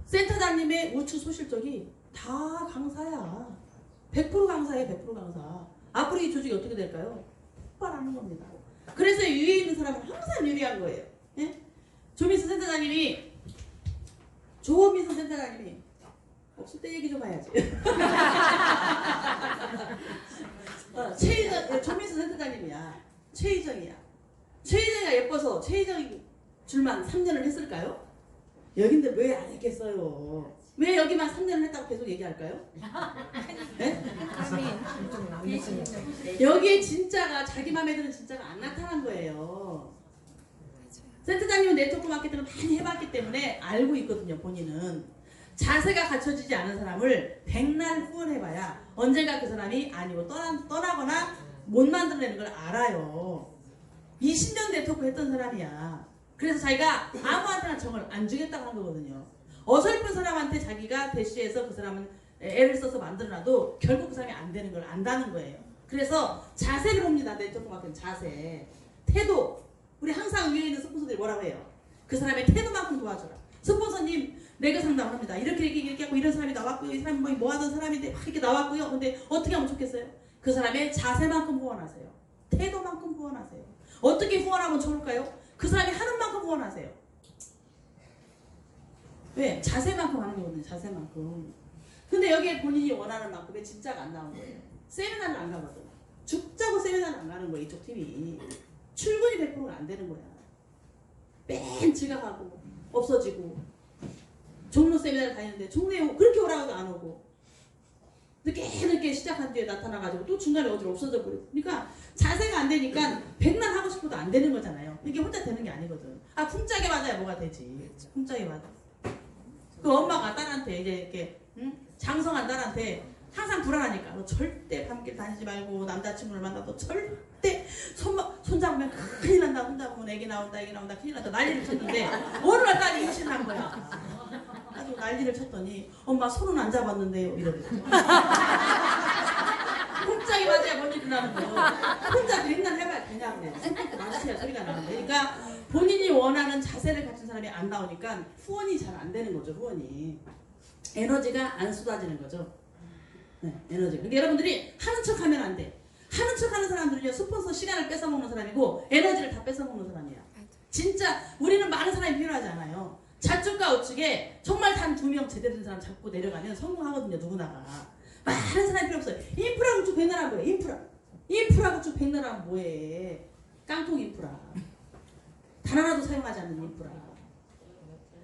센터장님의 우측 소실적이 다 강사야. 100% 강사예요. 100% 강사. 앞으로 이 조직이 어떻게 될까요? 폭발하는 겁니다. 그래서 위에 있는 사람은 항상 유리한 거예요. 예? 조민수 센터장님이 없을 때 얘기 좀 해야지. 조민수 센터장님이야. 최희정이야. 최희정이가 예뻐서 최희정 줄만 3년을 했을까요? 여긴데 왜 안 했겠어요? 왜 여기만 3년을 했다고 계속 얘기할까요? 네? 여기에 진짜가 자기 마음에 드는 진짜가 안 나타난 거예요. 센터장님은 네트워크 마케팅을 많이 해봤기 때문에 알고 있거든요. 본인은 자세가 갖춰지지 않은 사람을 백날 후원해봐야 언젠가 그 사람이 아니고 떠나거나 못 만들어내는 걸 알아요. 20년 네트워크 했던 사람이야. 그래서 자기가 아무한테나 정을 안 주겠다고 한 거거든요. 어설픈 사람한테 자기가 대시해서 그 사람은 애를 써서 만들어놔도 결국 그 사람이 안 되는 걸 안다는 거예요. 그래서 자세를 봅니다. 네트워크 마케팅 자세, 태도. 우리 항상 위에 있는 스폰서들이 뭐라고 해요? 그 사람의 태도만큼 도와줘라. 스폰서님 내가 상담을 합니다. 이렇게 하고 이런 사람이 나왔고요. 이 사람이 뭐 하던 사람인데 막 이렇게 나왔고요. 근데 어떻게 하면 좋겠어요? 그 사람의 자세만큼 후원하세요. 태도만큼 후원하세요. 어떻게 후원하면 좋을까요? 그 사람이 하는 만큼 후원하세요. 왜? 자세만큼 하는 거거든요. 자세만큼. 근데 여기에 본인이 원하는 만큼의 진짜가 안 나온 거예요. 세미나를 안 가거든. 죽자고 세미나를 안 가는 거예요. 이쪽 팀이. 출근이 100%가 안 되는 거야. 맨 지각하고 없어지고 종로 세미나를 다니는데 종로에 그렇게 오라고 해도 안 오고 늦게 시작한 뒤에 나타나가지고 또 중간에 어디로 없어져 버리고. 그러니까 자세가 안 되니까 백날 하고 싶어도 안 되는 거잖아요. 이게 혼자 되는 게 아니거든. 풍짝에 맞아야 뭐가 되지. 풍짝에 맞아. 그 엄마가 딸한테 이제 이렇게 장성한 딸한테 항상 불안하니까 너 절대 밤길 다니지 말고 남자친구를 만나도 절대 손 잡으면 큰일 난다. 손 잡으면 애기 나온다 큰일 난다 난리를 쳤는데 어느 날 딸이 임신한 거야. 아주 난리를 쳤더니 엄마 손은 안 잡았는데요 이러더라고. 홈짝이 맞아야 뭔 일이 나는 거예요. 혼자 백날 해봐야 되냐고 그래. 마주쳐야 소리가 나는데. 그러니까 본인이 원하는 자세를 갖춘 사람이 안 나오니까 후원이 잘 안 되는 거죠. 후원이. 에너지가 안 쏟아지는 거죠. 네, 에너지. 그러니까 여러분들이 하는 척 하면 안 돼. 하는 척 하는 사람들은요, 스폰서 시간을 뺏어먹는 사람이고, 에너지를 다 뺏어먹는 사람이야. 진짜, 우리는 많은 사람이 필요하지 않아요. 좌측과 우측에 정말 단 2명 제대로 된 사람 잡고 내려가면 성공하거든요, 누구나가. 많은 사람이 필요 없어요. 인프라 구축 백날 하면 뭐예요? 인프라 구축 백날 하면 뭐해? 깡통 인프라. 단 하나도 사용하지 않는 인프라.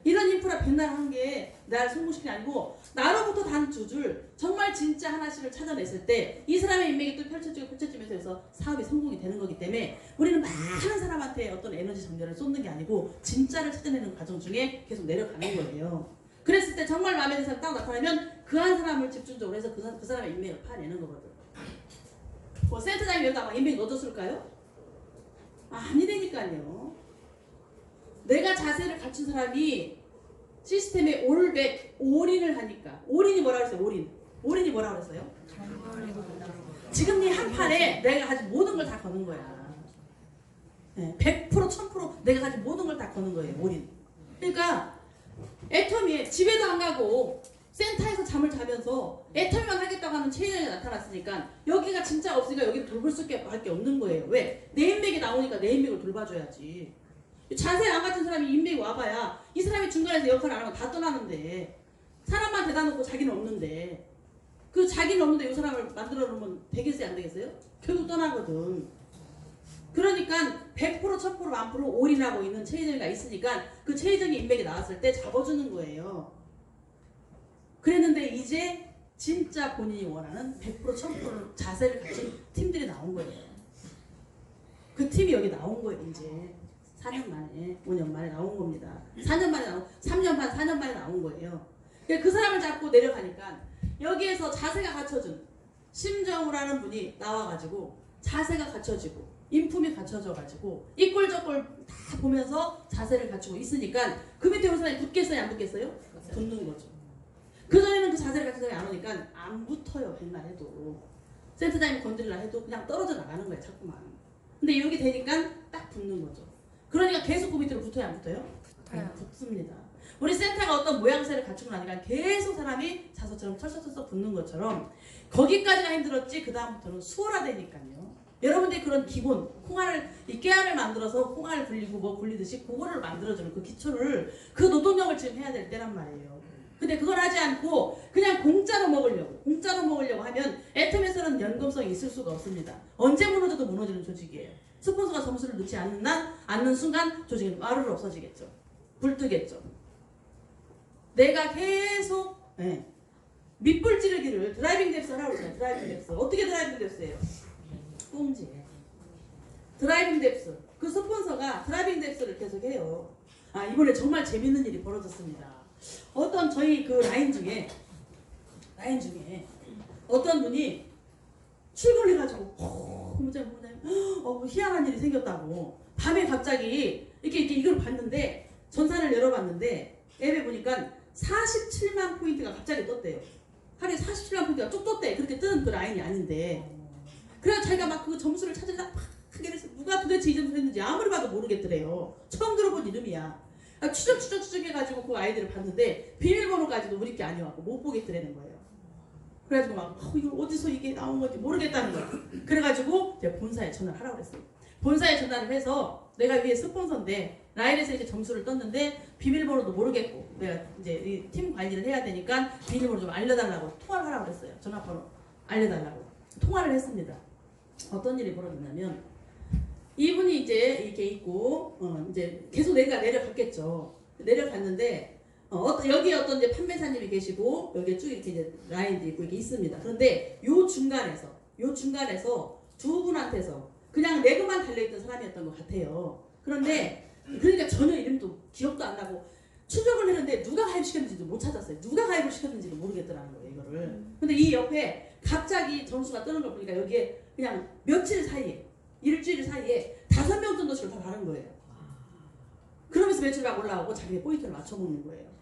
이런 인프라 백날 한 게 날 성공시키는 게 아니고 나로부터 단 2줄 정말 진짜 하나씩을 찾아냈을 때 이 사람의 인맥이 또 펼쳐지면서 해서 사업이 성공이 되는 거기 때문에 우리는 많은 사람한테 어떤 에너지 전열을 쏟는 게 아니고 진짜를 찾아내는 과정 중에 계속 내려가는 거예요. 그랬을 때 정말 마음에 드는 사람 딱 나타나면 그 한 사람을 집중적으로 해서 그 사람의 인맥을 파내는 거거든. 뭐 센터장이 여기다 막 인맥 넣어줬을까요? 아니라니까요. 내가 자세를 갖춘 사람이 시스템에 올인을 하니까. 올인이 뭐라고 했어요? 올인이 뭐라고 그랬어요? 지금 이 한 판에 내가 가진 모든 걸 다 거는 거야. 네, 100% 1000% 내가 가진 모든 걸 다 거는 거예요. 올인. 그러니까 애터미에 집에도 안 가고 센터에서 잠을 자면서 애터미만 하겠다고 하는 최인영이 나타났으니까 여기가 진짜 없으니까 여기 돌볼 수밖에 없는 거예요. 왜? 내 인맥이 나오니까 내 인맥을 돌봐줘야지. 자세 안 갖춘 사람이 인맥이 와봐야 이 사람이 중간에서 역할을 안 하면 다 떠나는데 사람만 대다 놓고 자기는 없는데 그 자기는 없는데 이 사람을 만들어 놓으면 되겠어요 안 되겠어요? 결국 떠나거든. 그러니까 100% 1000% 1000% 올인하고 있는 최희정이가 있으니까 그 최희정이 인맥이 나왔을 때 잡아주는 거예요. 그랬는데 이제 진짜 본인이 원하는 100% 1000% 자세를 갖춘 팀들이 나온 거예요. 그 팀이 여기 나온 거예요 이제. 4년 만에, 5년 만에 나온 겁니다. 4년 만에 3년 반, 4년 만에 나온 거예요. 그 사람을 잡고 내려가니까 여기에서 자세가 갖춰준 심정우라는 분이 나와가지고 자세가 갖춰지고 인품이 갖춰져가지고 이꼴저꼴 다 보면서 자세를 갖추고 있으니까 그 밑에 온 사람이 붙겠어요? 안 붙겠어요? 붙는 거죠. 그전에는 그 자세를 갖춘 사람이 안 오니까 안 붙어요. 백날 해도. 센터장님 건드리려 해도 그냥 떨어져 나가는 거예요. 자꾸만. 근데 여기 되니까 딱 붙는 거죠. 그러니까 계속 그 밑으로 붙어요? 안 붙어요? 붙어요. 붙습니다. 우리 센터가 어떤 모양새를 갖추고 나니까 계속 사람이 자석처럼 철썩철썩 붙는 것처럼 거기까지가 힘들었지 그 다음부터는 수월하다니까요. 여러분들이 그런 기본 콩알을 이 깨알을 만들어서 콩알 굴리고 뭐 굴리듯이 그거를 만들어주는 그 기초를 그 노동력을 지금 해야 될 때란 말이에요. 근데 그걸 하지 않고 그냥 공짜로 먹으려고 하면 애텀에서는 연금성이 있을 수가 없습니다. 언제 무너져도 무너지는 조직이에요. 스폰서가 점수를 넣지 않는 순간 조직은 와르르 없어지겠죠. 불뜨겠죠. 내가 계속 밑불 찌르기를 드라이빙 뎁스 하라고 그러잖아요. 드라이빙 뎁스. 어떻게 드라이빙 뎁스예요? 꽁지. 드라이빙 뎁스. 그 스폰서가 드라이빙 뎁스를 계속 해요. 아, 이번에 정말 재밌는 일이 벌어졌습니다. 어떤 저희 그 라인 중에 어떤 분이 출근을 해가지고 희한한 일이 생겼다고 밤에 갑자기 이렇게 이걸 봤는데 전산을 열어봤는데 앱에 보니까 47만 포인트가 갑자기 떴대요. 하루에 47만 포인트가 쭉 떴대. 그렇게 뜨는 그 라인이 아닌데. 그래서 자기가 막 그 점수를 찾으려고 막 그래서 누가 도대체 이 점수를 했는지 아무리 봐도 모르겠더래요. 처음 들어본 이름이야. 추적해가지고 그 아이들을 봤는데 비밀번호까지도 우리 게 아니어갖고 못 보겠더라는 거예요. 그래가지고 막 이거 어디서 이게 나온 건지 모르겠다는 거예요. 그래가지고 제가 본사에 전화를 하라고 그랬어요. 본사에 전화를 해서 내가 위에 스폰서인데 라인에서 이렇게 점수를 떴는데 비밀번호도 모르겠고 내가 이제 이 팀 관리를 해야 되니까 비밀번호 좀 알려달라고 통화를 하라고 그랬어요. 전화번호 알려달라고 통화를 했습니다. 어떤 일이 벌어졌냐면 이분이 이제 이렇게 있고 이제 계속 내려갔겠죠. 내려갔는데 여기에 어떤 이제 판매사님이 계시고 여기에 쭉 이렇게 이제 라인도 있고 이렇게 있습니다. 그런데 요 중간에서 두 분한테서 그냥 레그만 달려있던 사람이었던 것 같아요. 그런데 그러니까 전혀 이름도 기억도 안 나고 추적을 했는데 누가 가입시켰는지도 못 찾았어요. 누가 가입을 시켰는지도 모르겠더라는 거예요, 이거를. 근데 이 옆에 갑자기 점수가 뜨는 걸 보니까 여기에 그냥 며칠 사이에 일주일 사이에 5명 정도씩을 다 다른 거예요. 그러면서 매출이 막 올라오고 자기의 포인트를 맞춰보는 거예요.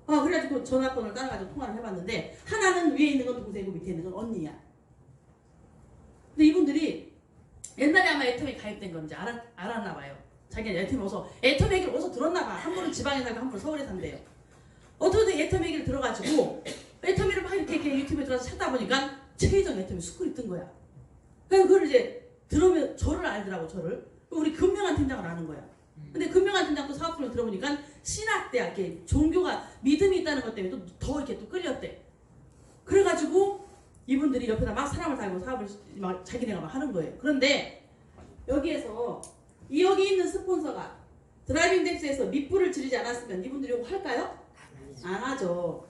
그래가지고 전화번호를 따라가지고 통화를 해봤는데 하나는 위에 있는 건 동생이고 밑에 있는 건 언니야. 근데 이분들이 옛날에 아마 애텀에 가입된 건지 알았나 봐요. 자기가 애텀에 애텀 얘기를 어디서 들었나 봐. 한 분은 지방에 살고 한 분은 서울에 산대요. 어떻게 애텀 얘기를 들어가지고 애텀이를 막 이렇게 유튜브에 들어가서 찾다 보니까 최희정 애텀이 스쿨이 뜬 거야. 그래서 그걸 이제 들으면 저를 알더라고, 저를. 우리 금명한 팀장을 아는 거야. 근데 금명한 팀장도 사업부를 들어보니까 신학대학에 종교가 믿음이 있다는 것 때문에 또 더 이렇게 또 끌렸대. 그래가지고 이분들이 옆에다 막 사람을 달고 사업을 막 자기네가 막 하는 거예요. 그런데 여기에서 여기 있는 스폰서가 드라이빙 뎁스에서 밑불을 지르지 않았으면 이분들이 이거 할까요? 안 하죠.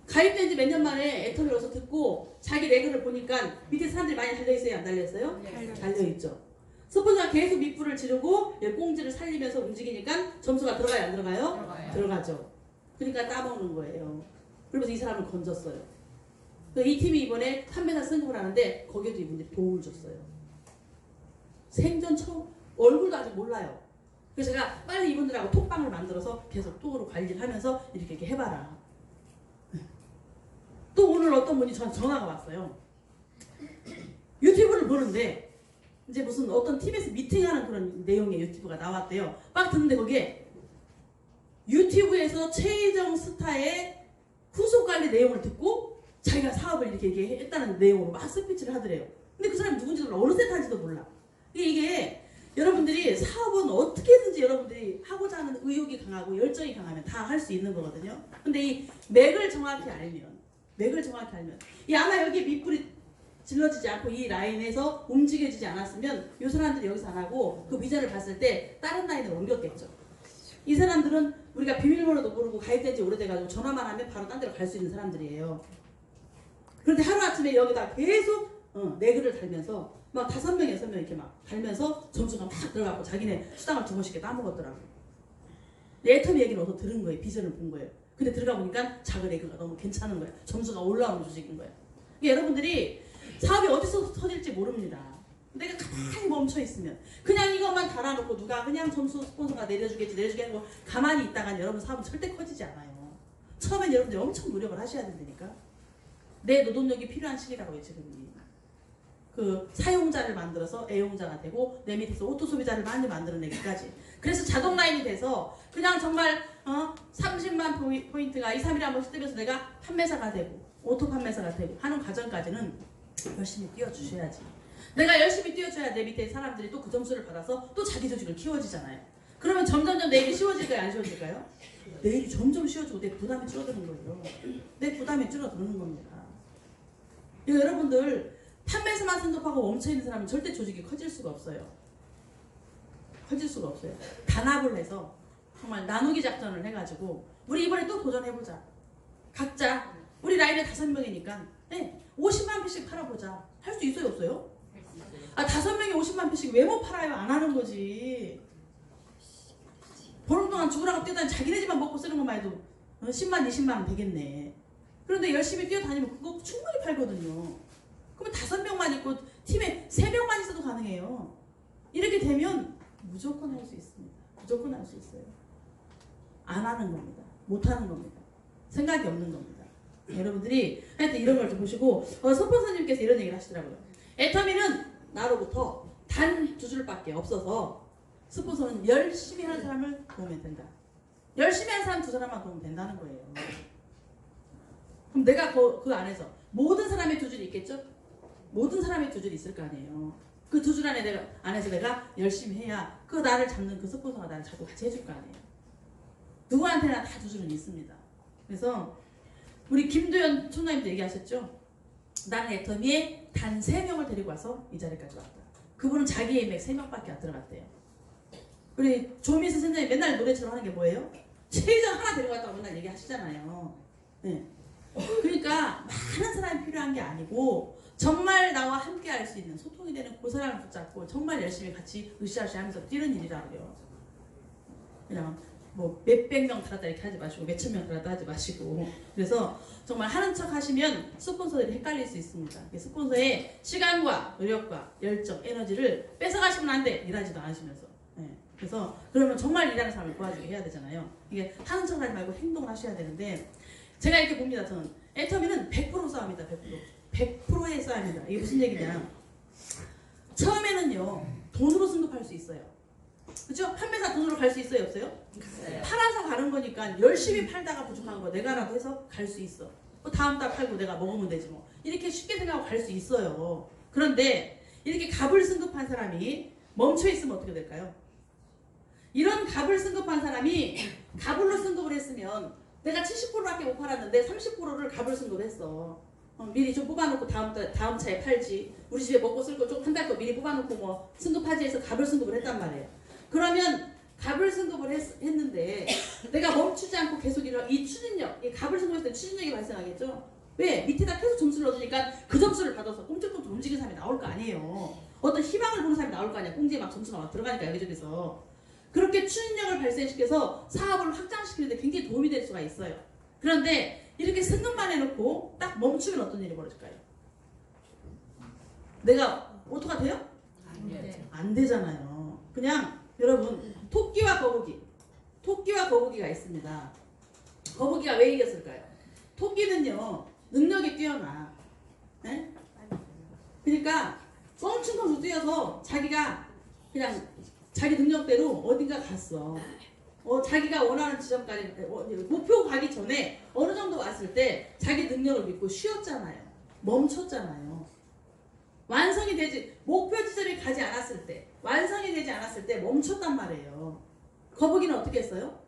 가입된 지 몇 년 만에 애텀을 어서 듣고 자기 레그를 보니까 밑에 사람들이 많이 달려있어요? 안 달려있어요? 달려있죠. 스폰서가 계속 밑불을 지르고 꽁지를 살리면서 움직이니까 점수가 들어가요? 안 들어가요? 들어가죠. 그러니까 따먹는 거예요. 그러면서 이 사람을 건졌어요. 이 팀이 이번에 판매사 승급을 하는데 거기에도 이분들이 도움을 줬어요. 생전 처음 얼굴도 아직 몰라요. 그래서 제가 빨리 이분들하고 톡방을 만들어서 계속 톡으로 관리를 하면서 이렇게 해봐라. 또 오늘 어떤 분이 저한테 전화가 왔어요. 유튜브를 보는데 이제 무슨 어떤 팀에서 미팅하는 그런 내용의 유튜브가 나왔대요. 막 듣는데 거기에 유튜브에서 최희정 스타의 후속 관리 내용을 듣고 자기가 사업을 이렇게 했다는 내용으로 막 스피치를 하더래요. 근데 그 사람이 누군지도 몰라. 어느 세타인지도 몰라. 이게 여러분들이 사업은 어떻게든지 여러분들이 하고자 하는 의욕이 강하고 열정이 강하면 다 할 수 있는 거거든요. 근데 이 맥을 정확히 알면 이 아마 여기 밑불이 질러지지 않고 이 라인에서 움직여지지 않았으면 이 사람들이 여기서 안 하고 그 비전을 봤을 때 다른 라인으로 옮겼겠죠. 이 사람들은 우리가 비밀번호도 모르고 가입된 지 오래돼가지고 전화만 하면 바로 딴 데로 갈 수 있는 사람들이에요. 그런데 하루아침에 여기다 계속 내글을 달면서 막 5명, 6명 이렇게 막 달면서 점수가 막 들어가고 자기네 수당을 2번씩 따먹었더라고요. 애텀 얘기는 어디서 들은 거예요. 비전을 본 거예요. 근데 들어가 보니까 작은 에그가 너무 괜찮은 거예요. 점수가 올라오는 조직인 거예요. 여러분들이 사업이 어디서 터질지 모릅니다. 내가 가만히 멈춰 있으면 그냥 이것만 달아놓고 누가 그냥 점수 스폰서가 내려주겠지 하고 가만히 있다가 여러분 사업은 절대 커지지 않아요. 처음엔 여러분들이 엄청 노력을 하셔야 된다니까. 내 노동력이 필요한 시기라고요. 지금 그 사용자를 만들어서 애용자가 되고 내 밑에서 오토 소비자를 많이 만들어내기까지. 그래서 자동 라인이 돼서 그냥 정말 30만 포인트가 2, 3일에 한 번씩 뜨면서 내가 판매사가 되고 오토 판매사가 되고 하는 과정까지는 열심히 뛰어주셔야지. 내가 열심히 뛰어줘야 내 밑에 사람들이 또 그 점수를 받아서 또 자기 조직을 키워지잖아요. 그러면 점점점 내일이 쉬워질까요? 안 쉬워질까요? 내일이 점점 쉬워지고 내 부담이 줄어드는 거예요. 내 부담이 줄어드는 겁니다. 이거 여러분들 판매에서만 생각하고 멈춰있는 사람은 절대 조직이 커질 수가 없어요. 커질 수가 없어요. 단합을 해서 정말 나누기 작전을 해가지고 우리 이번에 또 도전해보자. 각자 우리 라인에 5명이니까 네, 50만 피씩 팔아보자. 할 수 있어요 없어요? 아 5명이 50만 피씩 왜 못 팔아요? 안 하는 거지. 보름 동안 죽으라고 뛰어다니 자기네 집만 먹고 쓰는 것만 해도 10만 20만 원 되겠네. 그런데 열심히 뛰어다니면 그거 충분히 팔거든요. 그러면 5명만 있고 팀에 3명만 있어도 가능해요. 이렇게 되면 무조건 할 수 있습니다. 무조건 할 수 있어요. 안 하는 겁니다. 못 하는 겁니다. 생각이 없는 겁니다. 여러분들이 하여튼 이런 걸 좀 보시고 선포사님께서 이런 얘기를 하시더라고요. 애터미는 나로부터 단 2줄밖에 없어서 스폰서는 열심히 하는 사람을 도우면 된다. 열심히 하는 사람 2사람만 도우면 된다는 거예요. 그럼 내가 그 안에서 모든 사람의 2줄이 있겠죠? 모든 사람의 2줄이 있을 거 아니에요. 그 2줄 안에서 내가 열심히 해야 그 나를 잡는 그 스폰서가 나를 잡고 같이 해줄 거 아니에요. 누구한테나 다 2줄은 있습니다. 그래서 우리 김도연 총장님도 얘기하셨죠? 나는 애터미에 단 3명을 데리고 와서 이 자리까지 왔다. 그분은 자기의 인맥 3명밖에 안 들어갔대요. 우리 조미수 선생님이 맨날 노래처럼 하는 게 뭐예요? 최의정 하나 데리고 왔다고 맨날 얘기하시잖아요. 네. 그러니까 많은 사람이 필요한 게 아니고 정말 나와 함께 할 수 있는 소통이 되는 그 사람을 붙잡고 정말 열심히 같이 으쌰으쌰 하면서 뛰는 일이라고요. 그냥 뭐 몇백 명 달았다 이렇게 하지 마시고 몇천 명 달았다 하지 마시고 그래서 정말 하는 척 하시면 스폰서들이 헷갈릴 수 있습니다. 스폰서의 시간과 노력과 열정, 에너지를 뺏어가시면 안 돼. 일하지도 않으시면서. 네. 그래서 그러면 정말 일하는 사람을 도와주게 해야 되잖아요. 이게 하는 척 하지 말고 행동을 하셔야 되는데 제가 이렇게 봅니다. 저는 애터미는 100% 싸움이다. 100%의 싸움이다. 이게 무슨 얘기냐. 처음에는요. 돈으로 승급할 수 있어요. 그렇죠? 판매사 돈으로 갈 수 있어요? 없어요? 네. 팔아서 가는 거니까 열심히 팔다가 부족한 거 내가라도 해서 갈 수 있어. 다음 달 팔고 내가 먹으면 되지 뭐. 이렇게 쉽게 생각하고 갈 수 있어요. 그런데 이렇게 갑을 승급한 사람이 멈춰있으면 어떻게 될까요? 이런 갑을 승급한 사람이 갑을로 승급을 했으면 내가 70%밖에 못 팔았는데 30%를 갑을 승급했어. 미리 좀 뽑아놓고 다음 차에 팔지. 우리 집에 먹고 쓸 거 좀 한 달 거 미리 뽑아놓고 뭐 승급하지 해서 갑을 승급을 했단 말이에요. 그러면 갑을 승급을 했는데 내가 멈추지 않고 계속 이 추진력, 이 갑을 승급했을 때 추진력이 발생하겠죠? 왜? 밑에다 계속 점수를 넣어주니까 그 점수를 받아서 꼼짝꼼짝 움직이는 사람이 나올 거 아니에요. 어떤 희망을 보는 사람이 나올 거 아니야. 꽁지에 막 점수가 막 들어가니까 여기저기서. 그렇게 추진력을 발생시켜서 사업을 확장시키는데 굉장히 도움이 될 수가 있어요. 그런데 이렇게 승급만 해놓고 딱 멈추면 어떤 일이 벌어질까요? 내가 오토가 돼요? 안 되잖아요. 그냥 여러분 토끼와 거북이가 있습니다. 거북이가 왜 이겼을까요? 토끼는요 능력이 뛰어나. 네? 그러니까 껑충껑충 뛰어서 자기가 그냥 자기 능력대로 어딘가 갔어. 자기가 원하는 지점까지 목표 가기 전에 어느 정도 왔을 때 자기 능력을 믿고 쉬었잖아요. 멈췄잖아요. 완성이 되지 목표 지점이 가지 않았을 때 완성이 되지 않았을 때 멈췄단 말이에요. 거북이는 어떻게 했어요?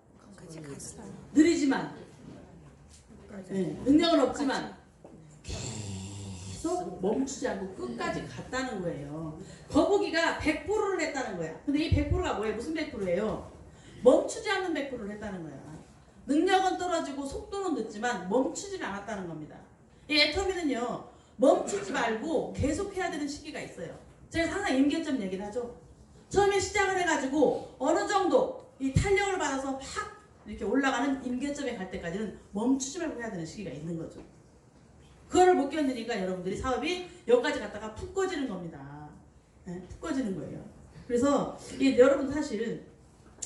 느리지만 네, 능력은 없지만 계속 멈추지 않고 끝까지 갔다는 거예요. 거북이가 100%를 했다는 거야. 근데 이 100%가 뭐예요? 무슨 100%예요? 멈추지 않는 100%를 했다는 거야. 능력은 떨어지고 속도는 늦지만 멈추지 않았다는 겁니다. 이 애터미는요 멈추지 말고 계속 해야 되는 시기가 있어요. 제가 항상 임계점 얘기를 하죠. 처음에 시작을 해가지고 어느 정도 이 탄력을 받아서 확 이렇게 올라가는 임계점에 갈 때까지는 멈추지 말고 해야 되는 시기가 있는 거죠. 그거를 못 견디니까 여러분들이 사업이 여기까지 갔다가 푹 꺼지는 겁니다. 네, 푹 꺼지는 거예요. 그래서 여러분 사실은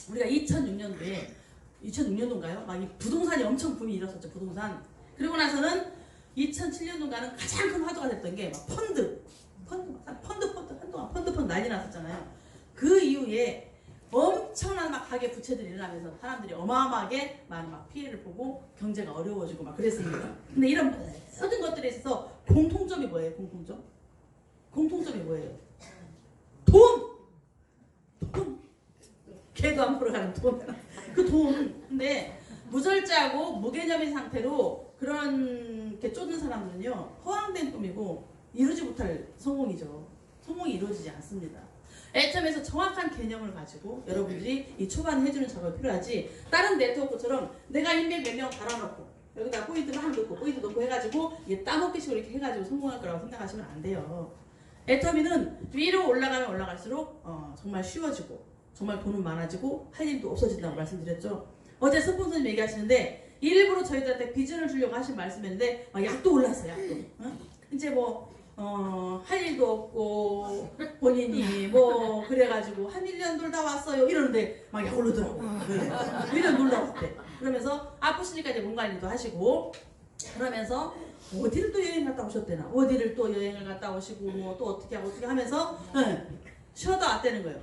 우리가 2006년도인가요? 막 이 부동산이 엄청 붐이 일었었죠. 부동산. 그리고 나서는 2007년도인가는 가장 큰 화두가 됐던 게 막 펀드 한동안 펀드 난리 났었잖아요. 그 이후에 엄청난 막 가계 부채들이 일어나면서 사람들이 어마어마하게 많은 막 피해를 보고 경제가 어려워지고 막 그랬습니다. 근데 이런 모든 것들에 있어서 공통점이 뭐예요? 공통점이 뭐예요? 돈! 돈! 개도 안 보러 가는 돈. 그 돈. 근데 무절제하고 무개념인 상태로 그런 게 쫓는 사람들은요, 허황된 꿈이고 이루지 못할 성공이죠. 성공이 이루어지지 않습니다. 애점에서 정확한 개념을 가지고 여러분들이 이 초반에 해주는 작업이 필요하지, 다른 네트워크처럼 내가 인맥 몇 명 달아놓고 여기다 포인트 막 넣고 포인트 넣고 해가지고 이게 따먹기식으로 이렇게 해가지고 성공할 거라고 생각하시면 안 돼요. 애터미는 위로 올라가면 올라갈수록 정말 쉬워지고 정말 돈은 많아지고 할 일도 없어진다고 말씀드렸죠. 어제 스폰서님 얘기하시는데 일부러 저희들한테 비전을 주려고 하신 말씀이었는데 약도 올랐어요. 약도. 이제 할 일도 없고 본인이 그래가지고 한 1년 놀다 왔어요 이러는데 막 약 오르더라고. 1년 놀다 왔대. 그러면서 아프시니까 이제 몸 관리도 하시고 그러면서 어디를 또 여행 갔다 오셨대나, 어디를 또 여행을 갔다 오시고 또 어떻게 하고 어떻게 하면서 쉬어도 왔다는 거예요.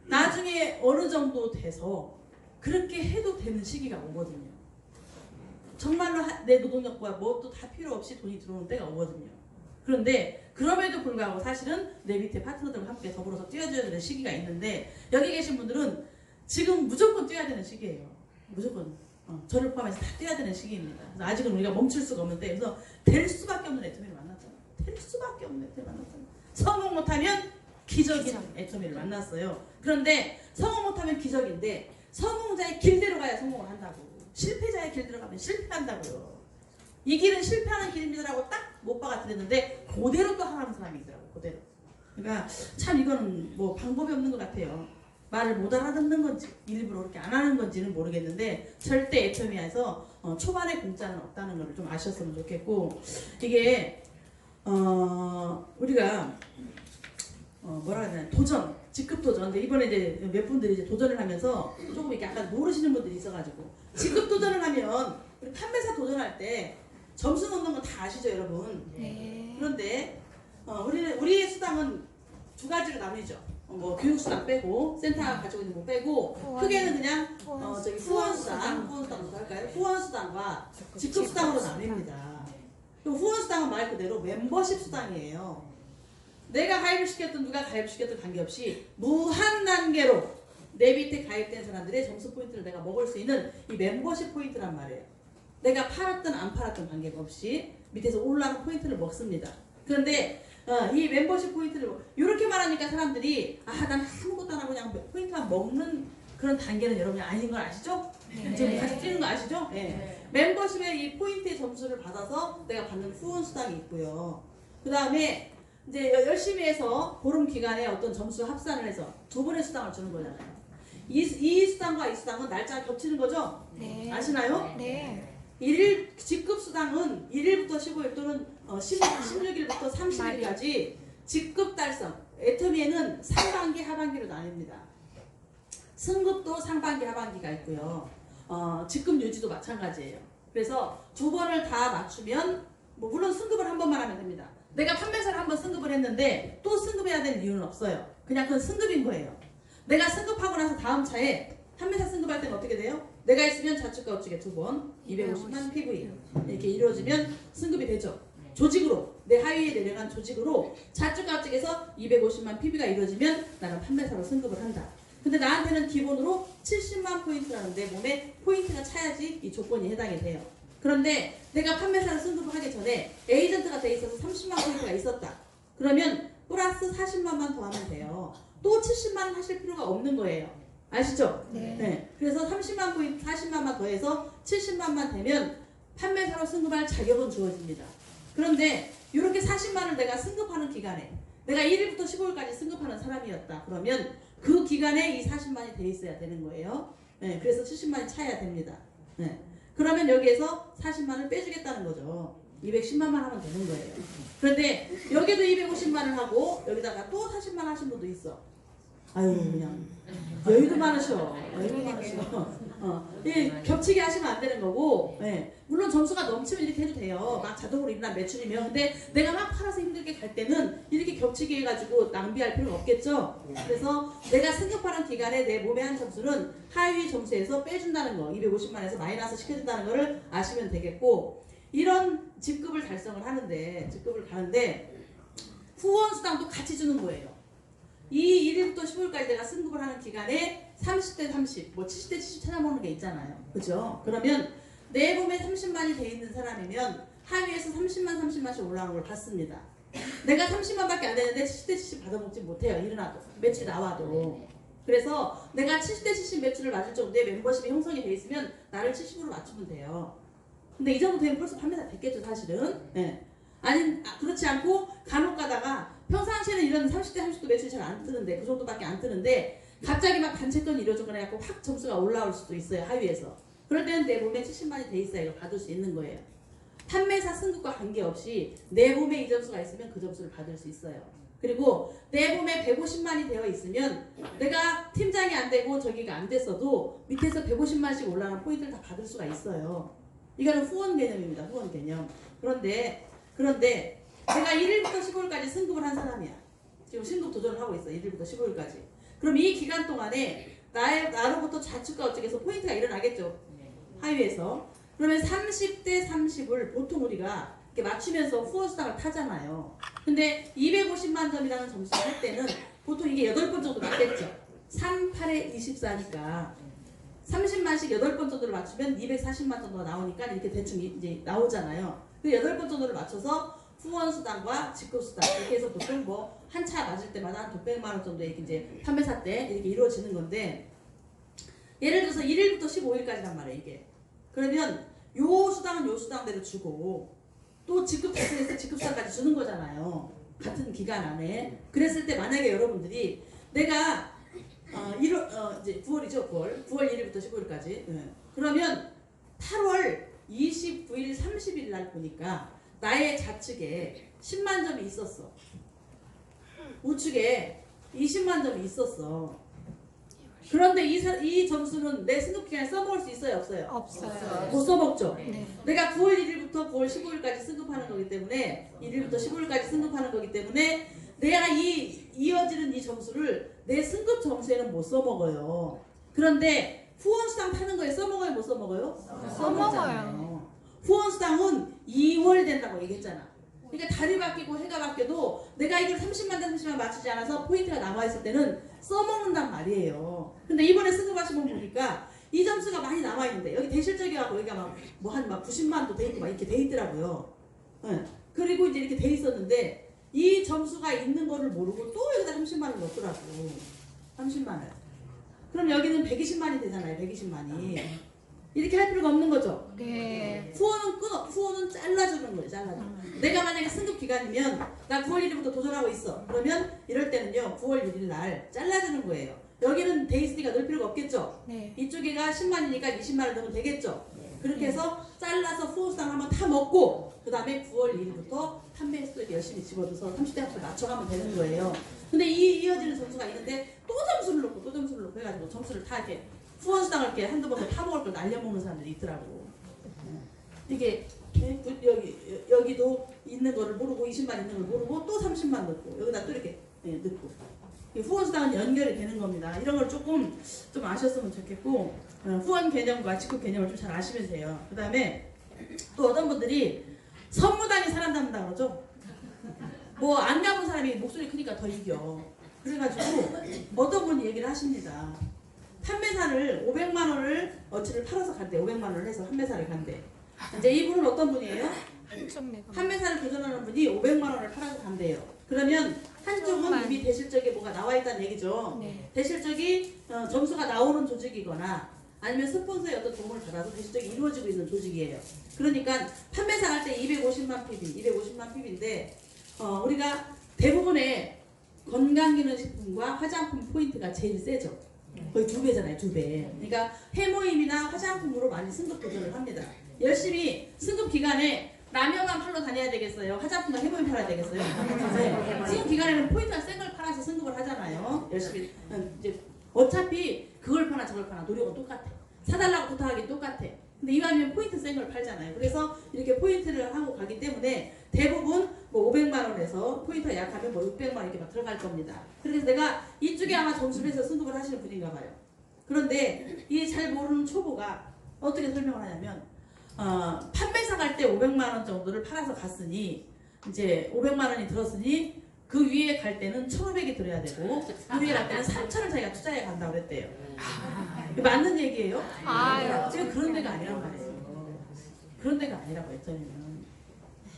나중에 어느 정도 돼서 그렇게 해도 되는 시기가 오거든요. 정말로 내 노동력과 뭣도 다 필요 없이 돈이 들어오는 때가 오거든요. 그런데 그럼에도 불구하고 사실은 내 밑에 파트너들과 함께 더불어서 뛰어줘야 되는 시기가 있는데, 여기 계신 분들은 지금 무조건 뛰어야 되는 시기예요. 무조건 저를 포함해서 다 뛰어야 되는 시기입니다. 그래서 아직은 우리가 멈출 수가 없는데, 그래서 될 수밖에 없는 애터미를 만났잖아. 될 수밖에 없는 애터미를 만났잖아. 성공 못하면 기적인 애터미를 만났어요. 그런데 성공 못하면 기적인데 성공자의 길대로 가야 성공을 한다고. 실패자의 길대로 가면 실패한다고요. 이 길은 실패하는 길입니다라고 딱 못 박아드렸는데 그대로 또 하라는 사람이 있더라고. 그대로. 그러니까 참 이거는 방법이 없는 것 같아요. 말을 못 알아듣는 건지 일부러 그렇게 안 하는 건지는 모르겠는데 절대 애터미에서 초반에 공짜는 없다는 걸 좀 아셨으면 좋겠고, 이게 우리가 뭐라 해야 되나, 도전, 직급 도전. 근데 이번에 이제 몇 분들이 이제 도전을 하면서 조금 이렇게 약간 모르시는 분들이 있어가지고, 직급 도전을 하면 우리 판매사 도전할 때 점수 넣는 거 다 아시죠, 여러분? 네. 그런데 우리의 수당은 두 가지로 나뉘죠. 교육수당 빼고 센터 가지고 있는 거 빼고 크게는 그냥 후원수당부터 할까요? 후원수당과 직급수당으로 나뉩니다. 후원수당은 말 그대로 멤버십 수당이에요. 내가 가입을 시켰든 누가 가입을 시켰든 관계없이 무한 단계로 내 밑에 가입된 사람들의 점수 포인트를 내가 먹을 수 있는 이 멤버십 포인트란 말이에요. 내가 팔았든 안 팔았든 관계가 없이 밑에서 올라가는 포인트를 먹습니다. 그런데 이 멤버십 포인트를 이렇게 말하니까 사람들이 난 아무것도 안 하고 그냥 포인트만 먹는 그런 단계는 여러분이 아닌 걸 아시죠? 지금 같이 뛰는 거 아시죠? 네. 멤버십의 이 포인트의 점수를 받아서 내가 받는 후원 수당이 있고요. 그 다음에 이제 열심히 해서 보름 기간에 어떤 점수 합산을 해서 두 번의 수당을 주는 거잖아요. 이 수당과 이 수당은 날짜가 겹치는 거죠? 네. 아시나요? 네. 일일 직급 수당은 1일부터 15일 또는 16일부터 30일까지 직급 달성. 애터미에는 상반기, 하반기로 나뉩니다. 승급도 상반기, 하반기가 있고요. 직급 유지도 마찬가지예요. 그래서 두 번을 다 맞추면 물론 승급을 한 번만 하면 됩니다. 내가 판매사를 한 번 승급을 했는데 또 승급해야 되는 이유는 없어요. 그냥 그건 승급인 거예요. 내가 승급하고 나서 다음 차에 판매사 승급할 때는 어떻게 돼요? 내가 있으면 좌측과 우측에 두 번 250만 PV 이렇게 이루어지면 승급이 되죠. 조직으로 내 하위에 내려간 조직으로 좌측과 우측에서 250만 PV가 이루어지면 나는 판매사로 승급을 한다. 근데 나한테는 기본으로 70만 포인트라는 내 몸에 포인트가 차야지 이 조건이 해당이 돼요. 그런데 내가 판매사를 승급을 하기 전에 에이전트가 돼 있어서 30만 포인트가 있었다. 그러면 플러스 40만만 더 하면 돼요. 또 70만 하실 필요가 없는 거예요. 아시죠? 네. 그래서 30만 포인트, 40만만 더해서 70만만 되면 판매사로 승급할 자격은 주어집니다. 그런데 이렇게 40만을 내가 승급하는 기간에 내가 1일부터 15일까지 승급하는 사람이었다. 그러면 그 기간에 이 40만이 돼 있어야 되는 거예요. 그래서 70만이 차야 됩니다. 그러면 여기에서 40만을 빼주겠다는 거죠. 210만만 하면 되는 거예요. 그런데 여기도 250만을 하고 여기다가 또 40만 하신 분도 있어. 아유 그냥 여유도 많으셔. 여유도 많으셔. 겹치게 하시면 안 되는 거고, 물론 점수가 넘치면 이렇게 해도 돼요. 막 자동으로 일어난 매출이면. 근데 내가 막 팔아서 힘들게 갈 때는 이렇게 겹치게 해가지고 낭비할 필요가 없겠죠. 그래서 내가 승급하는 기간에 내 몸의 한 점수는 하위 점수에서 빼준다는 거, 250만에서 마이너스 시켜준다는 거를 아시면 되겠고, 이런 직급을 달성을 하는데, 직급을 가는데 후원 수당도 같이 주는 거예요. 이 1일부터 15일까지 내가 승급을 하는 기간에 30대 30, 뭐 70대 70 찾아보는 게 있잖아요. 그죠? 그러면 내 몸에 30만이 돼 있는 사람이면 하위에서 30만 30만씩 올라오는 걸 받습니다. 내가 30만밖에 안 되는데 70대 70 받아먹지 못해요. 일어나도 매출이 나와도. 그래서 내가 70대 70 매출을 맞을 정도의 멤버십이 형성이 돼 있으면 나를 70으로 맞추면 돼요. 근데 이 정도 되면 벌써 판매가 됐겠죠, 사실은. 네. 그렇지 않고 간혹 가다가 평상시에는 이런 30대 30도 매출이 잘 안 뜨는데 그 정도밖에 안 뜨는데 갑자기 막 단체권이 이루어지거나 해갖고 확 점수가 올라올 수도 있어요, 하위에서. 그럴 때는 내 몸에 70만이 돼 있어야 이걸 받을 수 있는 거예요. 판매사 승급과 관계없이 내 몸에 이 점수가 있으면 그 점수를 받을 수 있어요. 그리고 내 몸에 150만이 되어 있으면 내가 팀장이 안 되고 저기가 안 됐어도 밑에서 150만씩 올라가는 포인트를 다 받을 수가 있어요. 이거는 후원 개념입니다. 후원 개념. 그런데 내가 1일부터 15일까지 승급을 한 사람이야. 지금 승급 도전을 하고 있어. 1일부터 15일까지. 그럼 이 기간 동안에 나로부터 좌측과 우측에서 포인트가 일어나겠죠. 하위에서. 그러면 30대 30을 보통 우리가 이렇게 맞추면서 후원수당을 타잖아요. 근데 250만 점이라는 점수를 할 때는 보통 이게 8번 정도 맞겠죠. 3, 8에 24니까 30만씩 8번 정도를 맞추면 240만 정도가 나오니까 이렇게 대충 이제 나오잖아요. 그 8번 정도를 맞춰서 후원수당과 직급수당 이렇게 해서 보통 뭐 한 차 맞을 때마다 한 600만 원 정도 이렇게 이제 판매사 때 이렇게 이루어지는 건데 예를 들어서 1일부터 15일까지란 말이에요, 이게. 그러면 요 수당은 요 수당대로 주고 또 직급 달성해서 직급수당까지 주는 거잖아요. 같은 기간 안에. 그랬을 때 만약에 여러분들이 내가 이제 9월이죠, 9월 1일부터 15일까지. 그러면 8월 29일, 30일 날 보니까 나의 좌측에 10만 점이 있었어. 우측에 20만 점이 있었어. 그런데 이 점수는 내 승급기간에 써먹을 수 있어요, 없어요? 없어요. 못 써먹죠? 네. 내가 9월 1일부터 9월 15일까지 승급하는 거기 때문에 1일부터 15일까지 승급하는 거기 때문에 내가 이어지는 이 점수를 내 승급 점수에는 못 써먹어요. 그런데 후원수당 타는 거에 써먹어요, 못 써먹어요? 써먹잖아요. 후원수당은 2월 된다고 얘기했잖아. 그러니까 달이 바뀌고 해가 바뀌어도 내가 이걸 30만 대 30만 맞추지 않아서 포인트가 남아있을 때는 써먹는단 말이에요. 근데 이번에 승급하시면 보니까 이 점수가 많이 남아있는데 여기 대실적이라고 여기가 막 뭐 한 막 90만도 돼 있고 막 이렇게 돼 있더라고요. 네. 그리고 이제 이렇게 돼 있었는데 이 점수가 있는 거를 모르고 또 여기다 30만을 넣더라고. 30만을. 그럼 여기는 120만이 되잖아요. 120만이. 이렇게 할 필요가 없는 거죠. 네. 후원은 잘라주는 거예요. 내가 만약에 승급 기간이면 나 9월 1일부터 도전하고 있어. 그러면 이럴 때는요 9월 1일 날 잘라주는 거예요. 여기는 돼 있으니까 넣을 필요가 없겠죠. 네. 이쪽에가 10만이니까 20만을 넣으면 되겠죠. 그렇게 해서 잘라서 후원수당 한번 타 먹고 그 다음에 9월 1일부터 판매 횟수를 열심히 집어줘서 30대 합수 맞춰가면 되는 거예요. 근데 이어지는 점수가 있는데 또 점수를 놓고 또 점수를 놓고 해가지고 점수를 다 이렇게 후원수당을 이렇게 한두 번 더 타먹을 걸 날려먹는 사람들이 있더라고. 이게 여기도 있는 거를 모르고 20만 있는 걸 모르고 또 30만 넣고 여기다 또 이렇게 넣고 후원수당은 연결이 되는 겁니다. 이런 걸 조금 좀 아셨으면 좋겠고 후원 개념과 직급 개념을 좀 잘 아시면 돼요. 그 다음에 또 어떤 분들이 선무당이 사람 잡는다 그러죠. 뭐 안 가본 사람이 목소리 크니까 더 이겨. 그래가지고 어떤 분이 얘기를 하십니다. 판매사를 500만 원을 어치를 팔아서 간대. 500만 원을 해서 판매사를 간대. 이제 이분은 어떤 분이에요? 판매사를 도전하는 분이 500만 원을 팔아서 간대요. 그러면 한쪽은 이미 대실적에 뭐가 나와 있다는 얘기죠. 네. 대실적이 점수가 나오는 조직이거나 아니면 스폰서의 어떤 도움을 받아서 대실적이 이루어지고 있는 조직이에요. 그러니까 판매사 할 때 250만 PB, 250만 PB인데 우리가 대부분의 건강기능식품과 화장품 포인트가 제일 세죠. 거의 2배잖아요, 2배. 그러니까 해모임이나 화장품으로 많이 승급 도전을 합니다. 열심히 승급 기간에 라면만 팔러 다녀야 되겠어요? 화장품과 해모임 팔아야 되겠어요? 네. 승급 기간에는 포인트가 센 걸 팔아서 승급을 하잖아요. 열심히. 이제 어차피 그걸 파나 저걸 파나 노력은 똑같아. 사달라고 부탁하기 똑같아. 근데 이왕이면 포인트 센 걸 팔잖아요. 그래서 이렇게 포인트를 하고 가기 때문에 대부분 뭐 500만 원에서 포인트가 약하면 뭐 600만 원 이렇게 막 들어갈 겁니다. 그래서 내가 이쪽에 아마 점수를 해서 승급을 하시는 분인가 봐요. 그런데 이 잘 모르는 초보가 어떻게 설명을 하냐면 판매사 갈 때 500만 원 정도를 팔아서 갔으니 이제 500만 원이 들었으니 그 위에 갈 때는 1,500이 들어야 되고 그 위에 갈 때는 3,000을 자기가 투자해 간다고 그랬대요. 이게 맞는 얘기예요? 지금 그런 데가 아니란 말이에요. 그런 데가 아니라고 했더니는.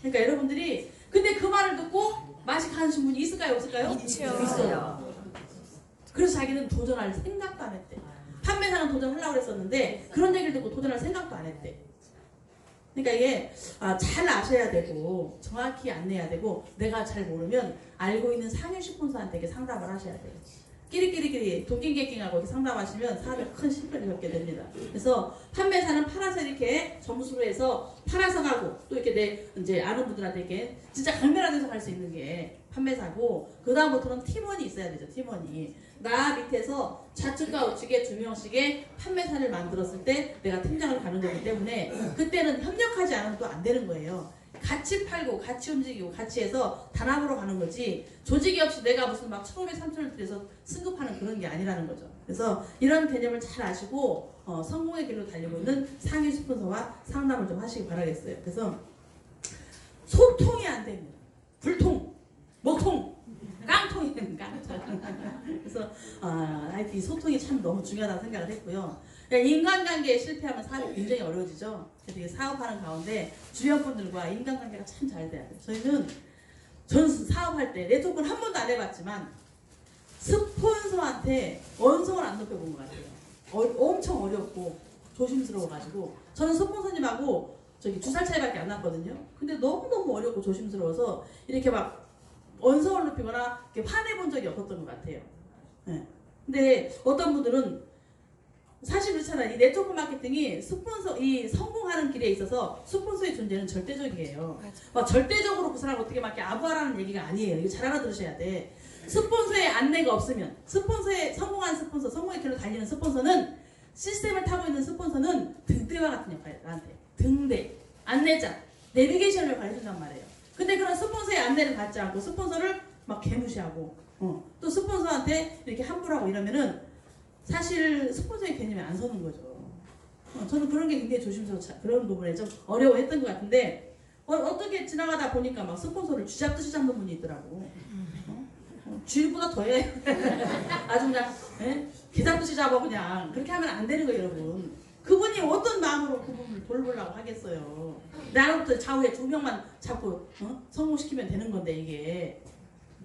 그러니까 여러분들이 근데 그 말을 듣고 맛이 가는 분이 있을까요? 없을까요? 있어요. 그래서 자기는 도전할 생각도 안 했대. 판매사는 도전하려고 했었는데 그런 얘기를 듣고 도전할 생각도 안 했대. 그러니까 이게 잘 아셔야 되고 정확히 안내해야 되고 내가 잘 모르면 알고 있는 상위 스폰서한테 이렇게 상담을 하셔야 돼요. 끼리끼리 동กิ้객กิ้하고 이렇게 상담하시면 사업에 큰 실패를 겪게 됩니다. 그래서 판매사는 팔아서 이렇게 점수로 해서 팔아서 가고 또 이렇게 내 이제 아는 분들한테 이렇게 진짜 강렬한 데서 갈 수 있는 게 판매사고 그 다음부터는 팀원이 있어야 되죠. 팀원이 나 밑에서 좌측과 우측에 2명씩의 판매사를 만들었을 때 내가 팀장을 가는 거기 때문에 그때는 협력하지 않으면 또 안 되는 거예요. 같이 팔고 같이 움직이고 같이 해서 단합으로 가는 거지 조직이 없이 내가 무슨 막 1,500, 3,000을 들여서 승급하는 그런 게 아니라는 거죠. 그래서 이런 개념을 잘 아시고 성공의 길로 달리고 있는 상위 스폰서와 상담을 좀 하시기 바라겠어요. 그래서 소통이 안 됩니다. 불통, 먹통, 깡통이 되는 깡통. 그래서 하여튼 이 소통이 참 너무 중요하다고 생각을 했고요. 인간관계에 실패하면 사업이 굉장히 어려워지죠. 그래서 사업하는 가운데 주변 분들과 인간관계가 참 잘 돼야 돼요. 저는 사업할 때 네트워크를 한 번도 안 해봤지만 스폰서한테 언성을 안 높여본 것 같아요. 엄청 어렵고 조심스러워가지고 저는 스폰서님하고 2살 차이밖에 안 났거든요. 근데 너무너무 어렵고 조심스러워서 이렇게 막 언성을 높이거나 이렇게 화내본 적이 없었던 것 같아요. 네. 근데 어떤 분들은 사실 그렇잖아요. 이 네트워크 마케팅이 이 성공하는 길에 있어서 스폰서의 존재는 절대적이에요. 막 절대적으로 그 사람 어떻게 막 이렇게 아부하라는 얘기가 아니에요. 이거 잘 알아들으셔야 돼. 스폰서의 안내가 없으면 성공한 스폰서, 성공의 길로 달리는 스폰서는 시스템을 타고 있는 스폰서는 등대와 같은 역할이에요. 나한테. 등대, 안내자, 내비게이션을 가르쳐준단 말이에요. 근데 그런 스폰서의 안내를 받지 않고 스폰서를 막 개무시하고 또 스폰서한테 이렇게 함부로 하고 이러면은 사실 스폰서의 개념이 안 서는 거죠. 저는 그런 게 굉장히 조심스러워 그런 부분에 좀 어려워했던 것 같은데 어떻게 지나가다 보니까 막 스폰서를 쥐잡듯이 잡는 분이 있더라고. 쥐보다 더해. 아주 그냥 개잡듯이 잡아 그냥. 그렇게 하면 안 되는 거예요, 여러분. 그분이 어떤 마음으로 그분을 돌보려고 하겠어요. 나로부터 좌우에 2명만 잡고 성공시키면 되는 건데 이게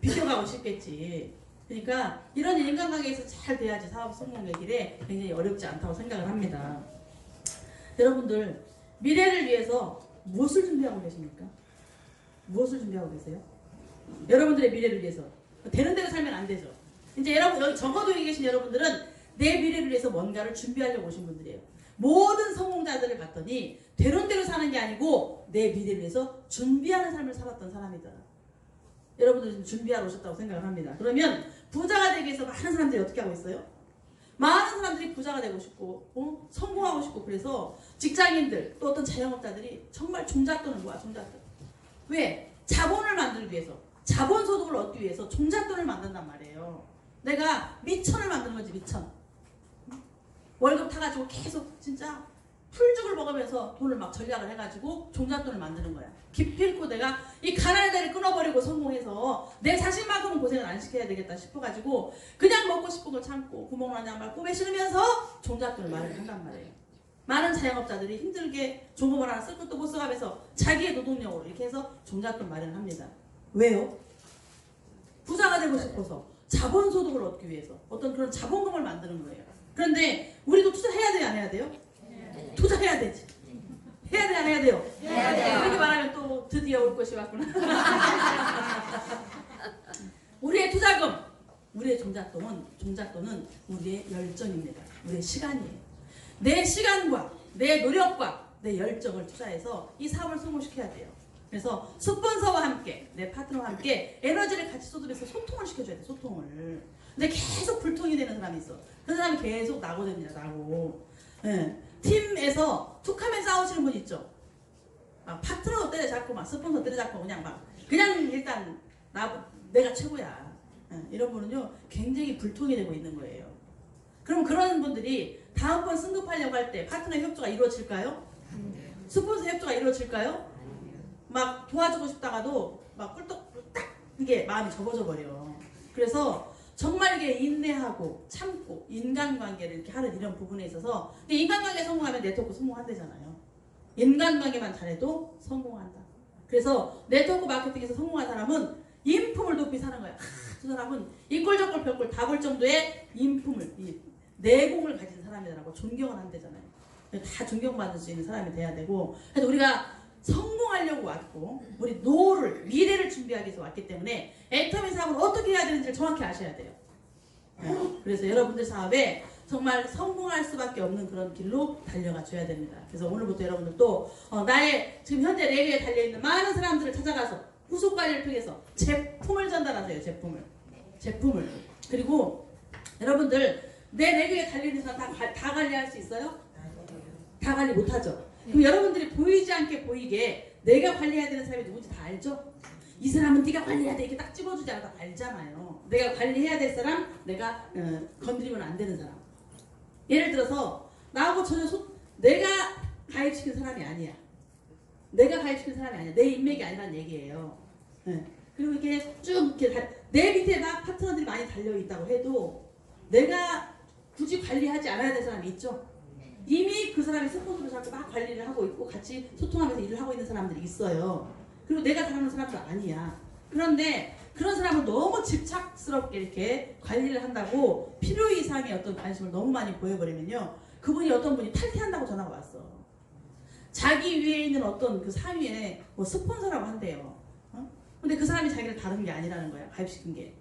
비켜가고 싶겠지. 그러니까 이런 인간관계에서 잘 돼야지 사업 성공의 길에 굉장히 어렵지 않다고 생각을 합니다. 여러분들 미래를 위해서 무엇을 준비하고 계십니까? 무엇을 준비하고 계세요? 여러분들의 미래를 위해서 되는 대로 살면 안 되죠. 이제 여러분 여기 적어도 여기 계신 여러분들은 내 미래를 위해서 뭔가를 준비하려고 오신 분들이에요. 모든 성공자들을 봤더니 되는 대로 사는 게 아니고 내 미래를 위해서 준비하는 삶을 살았던 사람이다. 여러분들은 준비하러 오셨다고 생각을 합니다. 그러면 부자가 되기 위해서 많은 사람들이 어떻게 하고 있어요? 많은 사람들이 부자가 되고 싶고 성공하고 싶고 그래서 직장인들 또 어떤 자영업자들이 정말 종잣돈을 모아 종잣돈. 왜? 자본을 만들기 위해서 자본소득을 얻기 위해서 종잣돈을 만든단 말이에요. 내가 미천을 만드는 거지 미천. 월급 타가지고 계속 진짜 풀죽을 먹으면서 돈을 막 전략을 해가지고 종잣돈을 만드는 거야. 기필코 내가 이 가난의 대를 끊어버리고 성공해서 내 자신만큼은 고생을 안 시켜야 되겠다 싶어가지고 그냥 먹고 싶은 걸 참고 구멍을 양말 꿈에 실으면서 종잣돈을 마련한단 말이에요. 많은 자영업자들이 힘들게 종업을 하나 쓸 것도 못 써가면서 자기의 노동력으로 이렇게 해서 종잣돈 마련합니다. 왜요? 부자가 되고 싶어서 자본소득을 얻기 위해서 어떤 그런 자본금을 만드는 거예요. 그런데 우리도 투자해야 돼요? 안 해야 돼요? 투자해야 되지. 해야 돼, 안 해야 돼요? 해야 돼요. 그렇게 말하면 또 드디어 올 것이 왔구나. 우리의 투자금, 우리의 종잣돈은 우리의 열정입니다. 우리의 시간이에요. 내 시간과 내 노력과 내 열정을 투자해서 이 사업을 성공시켜야 돼요. 그래서 스폰서와 함께, 내 파트너와 함께 에너지를 같이 쏟으면서 소통을 시켜줘야 돼, 소통을. 근데 계속 불통이 되는 사람이 있어. 그 사람이 계속 낙오됩니다, 낙오. 네. 팀에서 툭하면 싸우시는 분 있죠. 막 파트너 때려잡고 막 스폰서 때려잡고 그냥 일단 내가 최고야. 이런 분은요 굉장히 불통이 되고 있는 거예요. 그럼 그런 분들이 다음번 승급하려고 할 때 파트너 협조가 이루어질까요? 스폰서 협조가 이루어질까요? 막 도와주고 싶다가도 막 꿀떡 딱 이게 마음이 접어져 버려. 그래서 정말 이게 인내하고 참고 인간관계를 이렇게 하는 이런 부분에 있어서 근데 인간관계 성공하면 네트워크 성공한대잖아요. 인간관계만 잘해도 성공한다. 그래서 네트워크 마케팅에서 성공한 사람은 인품을 높이 사는 거야. 그 사람은 이꼴저꼴 별꼴 다 볼 정도의 인품을 내공을 가진 사람이라고 존경을 한대잖아요. 다 존경받을 수 있는 사람이 돼야 되고 그래서 우리가 성공하려고 왔고 우리 노후를 미래를 준비하기 위해서 왔기 때문에 애터미 사업을 어떻게 해야 되는지를 정확히 아셔야 돼요. 그래서 여러분들 사업에 정말 성공할 수밖에 없는 그런 길로 달려가 줘야 됩니다. 그래서 오늘부터 여러분들도 나의 지금 현재 레벨에 달려있는 많은 사람들을 찾아가서 후속 관리를 통해서 제품을 전달하세요. 제품을. 그리고 여러분들 내 레벨에 달려있는 사람 다 관리할 수 있어요? 다 관리 못하죠. 그럼 여러분들이 보이지 않게 보이게 내가 관리해야 되는 사람이 누군지 다 알죠? 이 사람은 네가 관리해야 돼 이렇게 딱 집어주지 않아도 알잖아요. 내가 관리해야 될 사람, 내가 건드리면 안 되는 사람. 예를 들어서 나하고 전혀 내가 가입시킨 사람이 아니야. 내가 가입시킨 사람이 아니야. 내 인맥이 아니란 얘기예요. 그리고 이렇게 쭉 이렇게 내 밑에 막 파트너들이 많이 달려 있다고 해도 내가 굳이 관리하지 않아야 될 사람이 있죠. 이미 그 사람이 스폰서를 잡고 막 관리를 하고 있고 같이 소통하면서 일을 하고 있는 사람들이 있어요. 그리고 내가 다루는 사람도 아니야. 그런데 그런 사람을 너무 집착스럽게 이렇게 관리를 한다고 필요 이상의 어떤 관심을 너무 많이 보여버리면요. 그분이 어떤 분이 탈퇴한다고 전화가 왔어. 자기 위에 있는 어떤 그 상위에 뭐 스폰서라고 한대요. 근데 그 사람이 자기를 다룬 게 아니라는 거야. 가입시킨 게.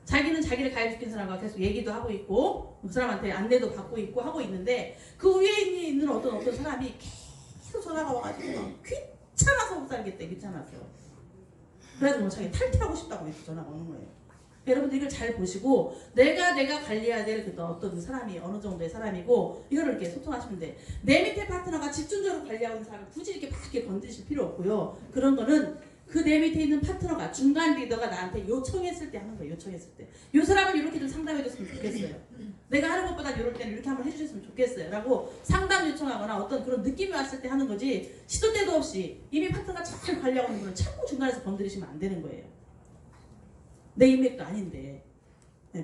자기는 자기를 가입시킨 사람과 계속 얘기도 하고 있고 그 사람한테 안내도 받고 있고 하고 있는데 그 위에 있는 어떤 사람이 계속 전화가 와가지고 귀찮아서 못 살겠대. 귀찮아서. 그래서 뭐 자기 탈퇴하고 싶다고 이렇게 전화가 오는 거예요. 여러분들 이걸 잘 보시고 내가 관리해야 될 어떤 그 사람이 어느 정도의 사람이고 이거를 이렇게 소통하시면 돼. 내 밑에 파트너가 집중적으로 관리하고 있는 사람을 굳이 이렇게 막 이렇게 건드실 필요 없고요. 그런 거는 그 내 밑에 있는 파트너가 중간 리더가 나한테 요청했을 때 하는 거예요. 요청했을 때. 이 사람을 이렇게 좀 상담해 줬으면 좋겠어요. 내가 하는 것보다 이럴 때는 이렇게 한번 해주셨으면 좋겠어요. 라고 상담 요청하거나 어떤 그런 느낌이 왔을 때 하는 거지 시도 때도 없이 이미 파트너가 잘 관리하고 있는 분을 자꾸 중간에서 건드리시면 안 되는 거예요. 내 인맥도 아닌데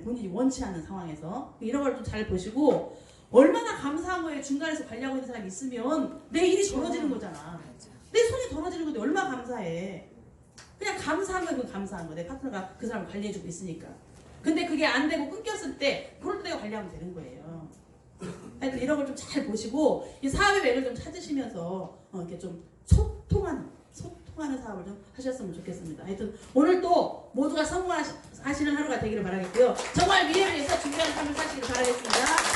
본인이 원치 않는 상황에서 이런 걸 좀 잘 보시고 얼마나 감사한 거예요. 중간에서 관리하고 있는 사람이 있으면 내 일이 벌어지는 거잖아. 내 손이 벌어지는 건데 얼마나 감사해. 그냥 감사한 건 감사한 거. 내 파트너가 그 사람을 관리해주고 있으니까. 근데 그게 안 되고 끊겼을 때 그럴 때 내가 관리하면 되는 거예요. 하여튼 이런 걸 좀 잘 보시고 이 사업의 맥을 좀 찾으시면서 이렇게 좀 소통하는 사업을 좀 하셨으면 좋겠습니다. 하여튼 오늘 또 모두가 성공하시는 하루가 되기를 바라겠고요. 정말 미래를 위해서 준비하는 삶을 사시기를 바라겠습니다.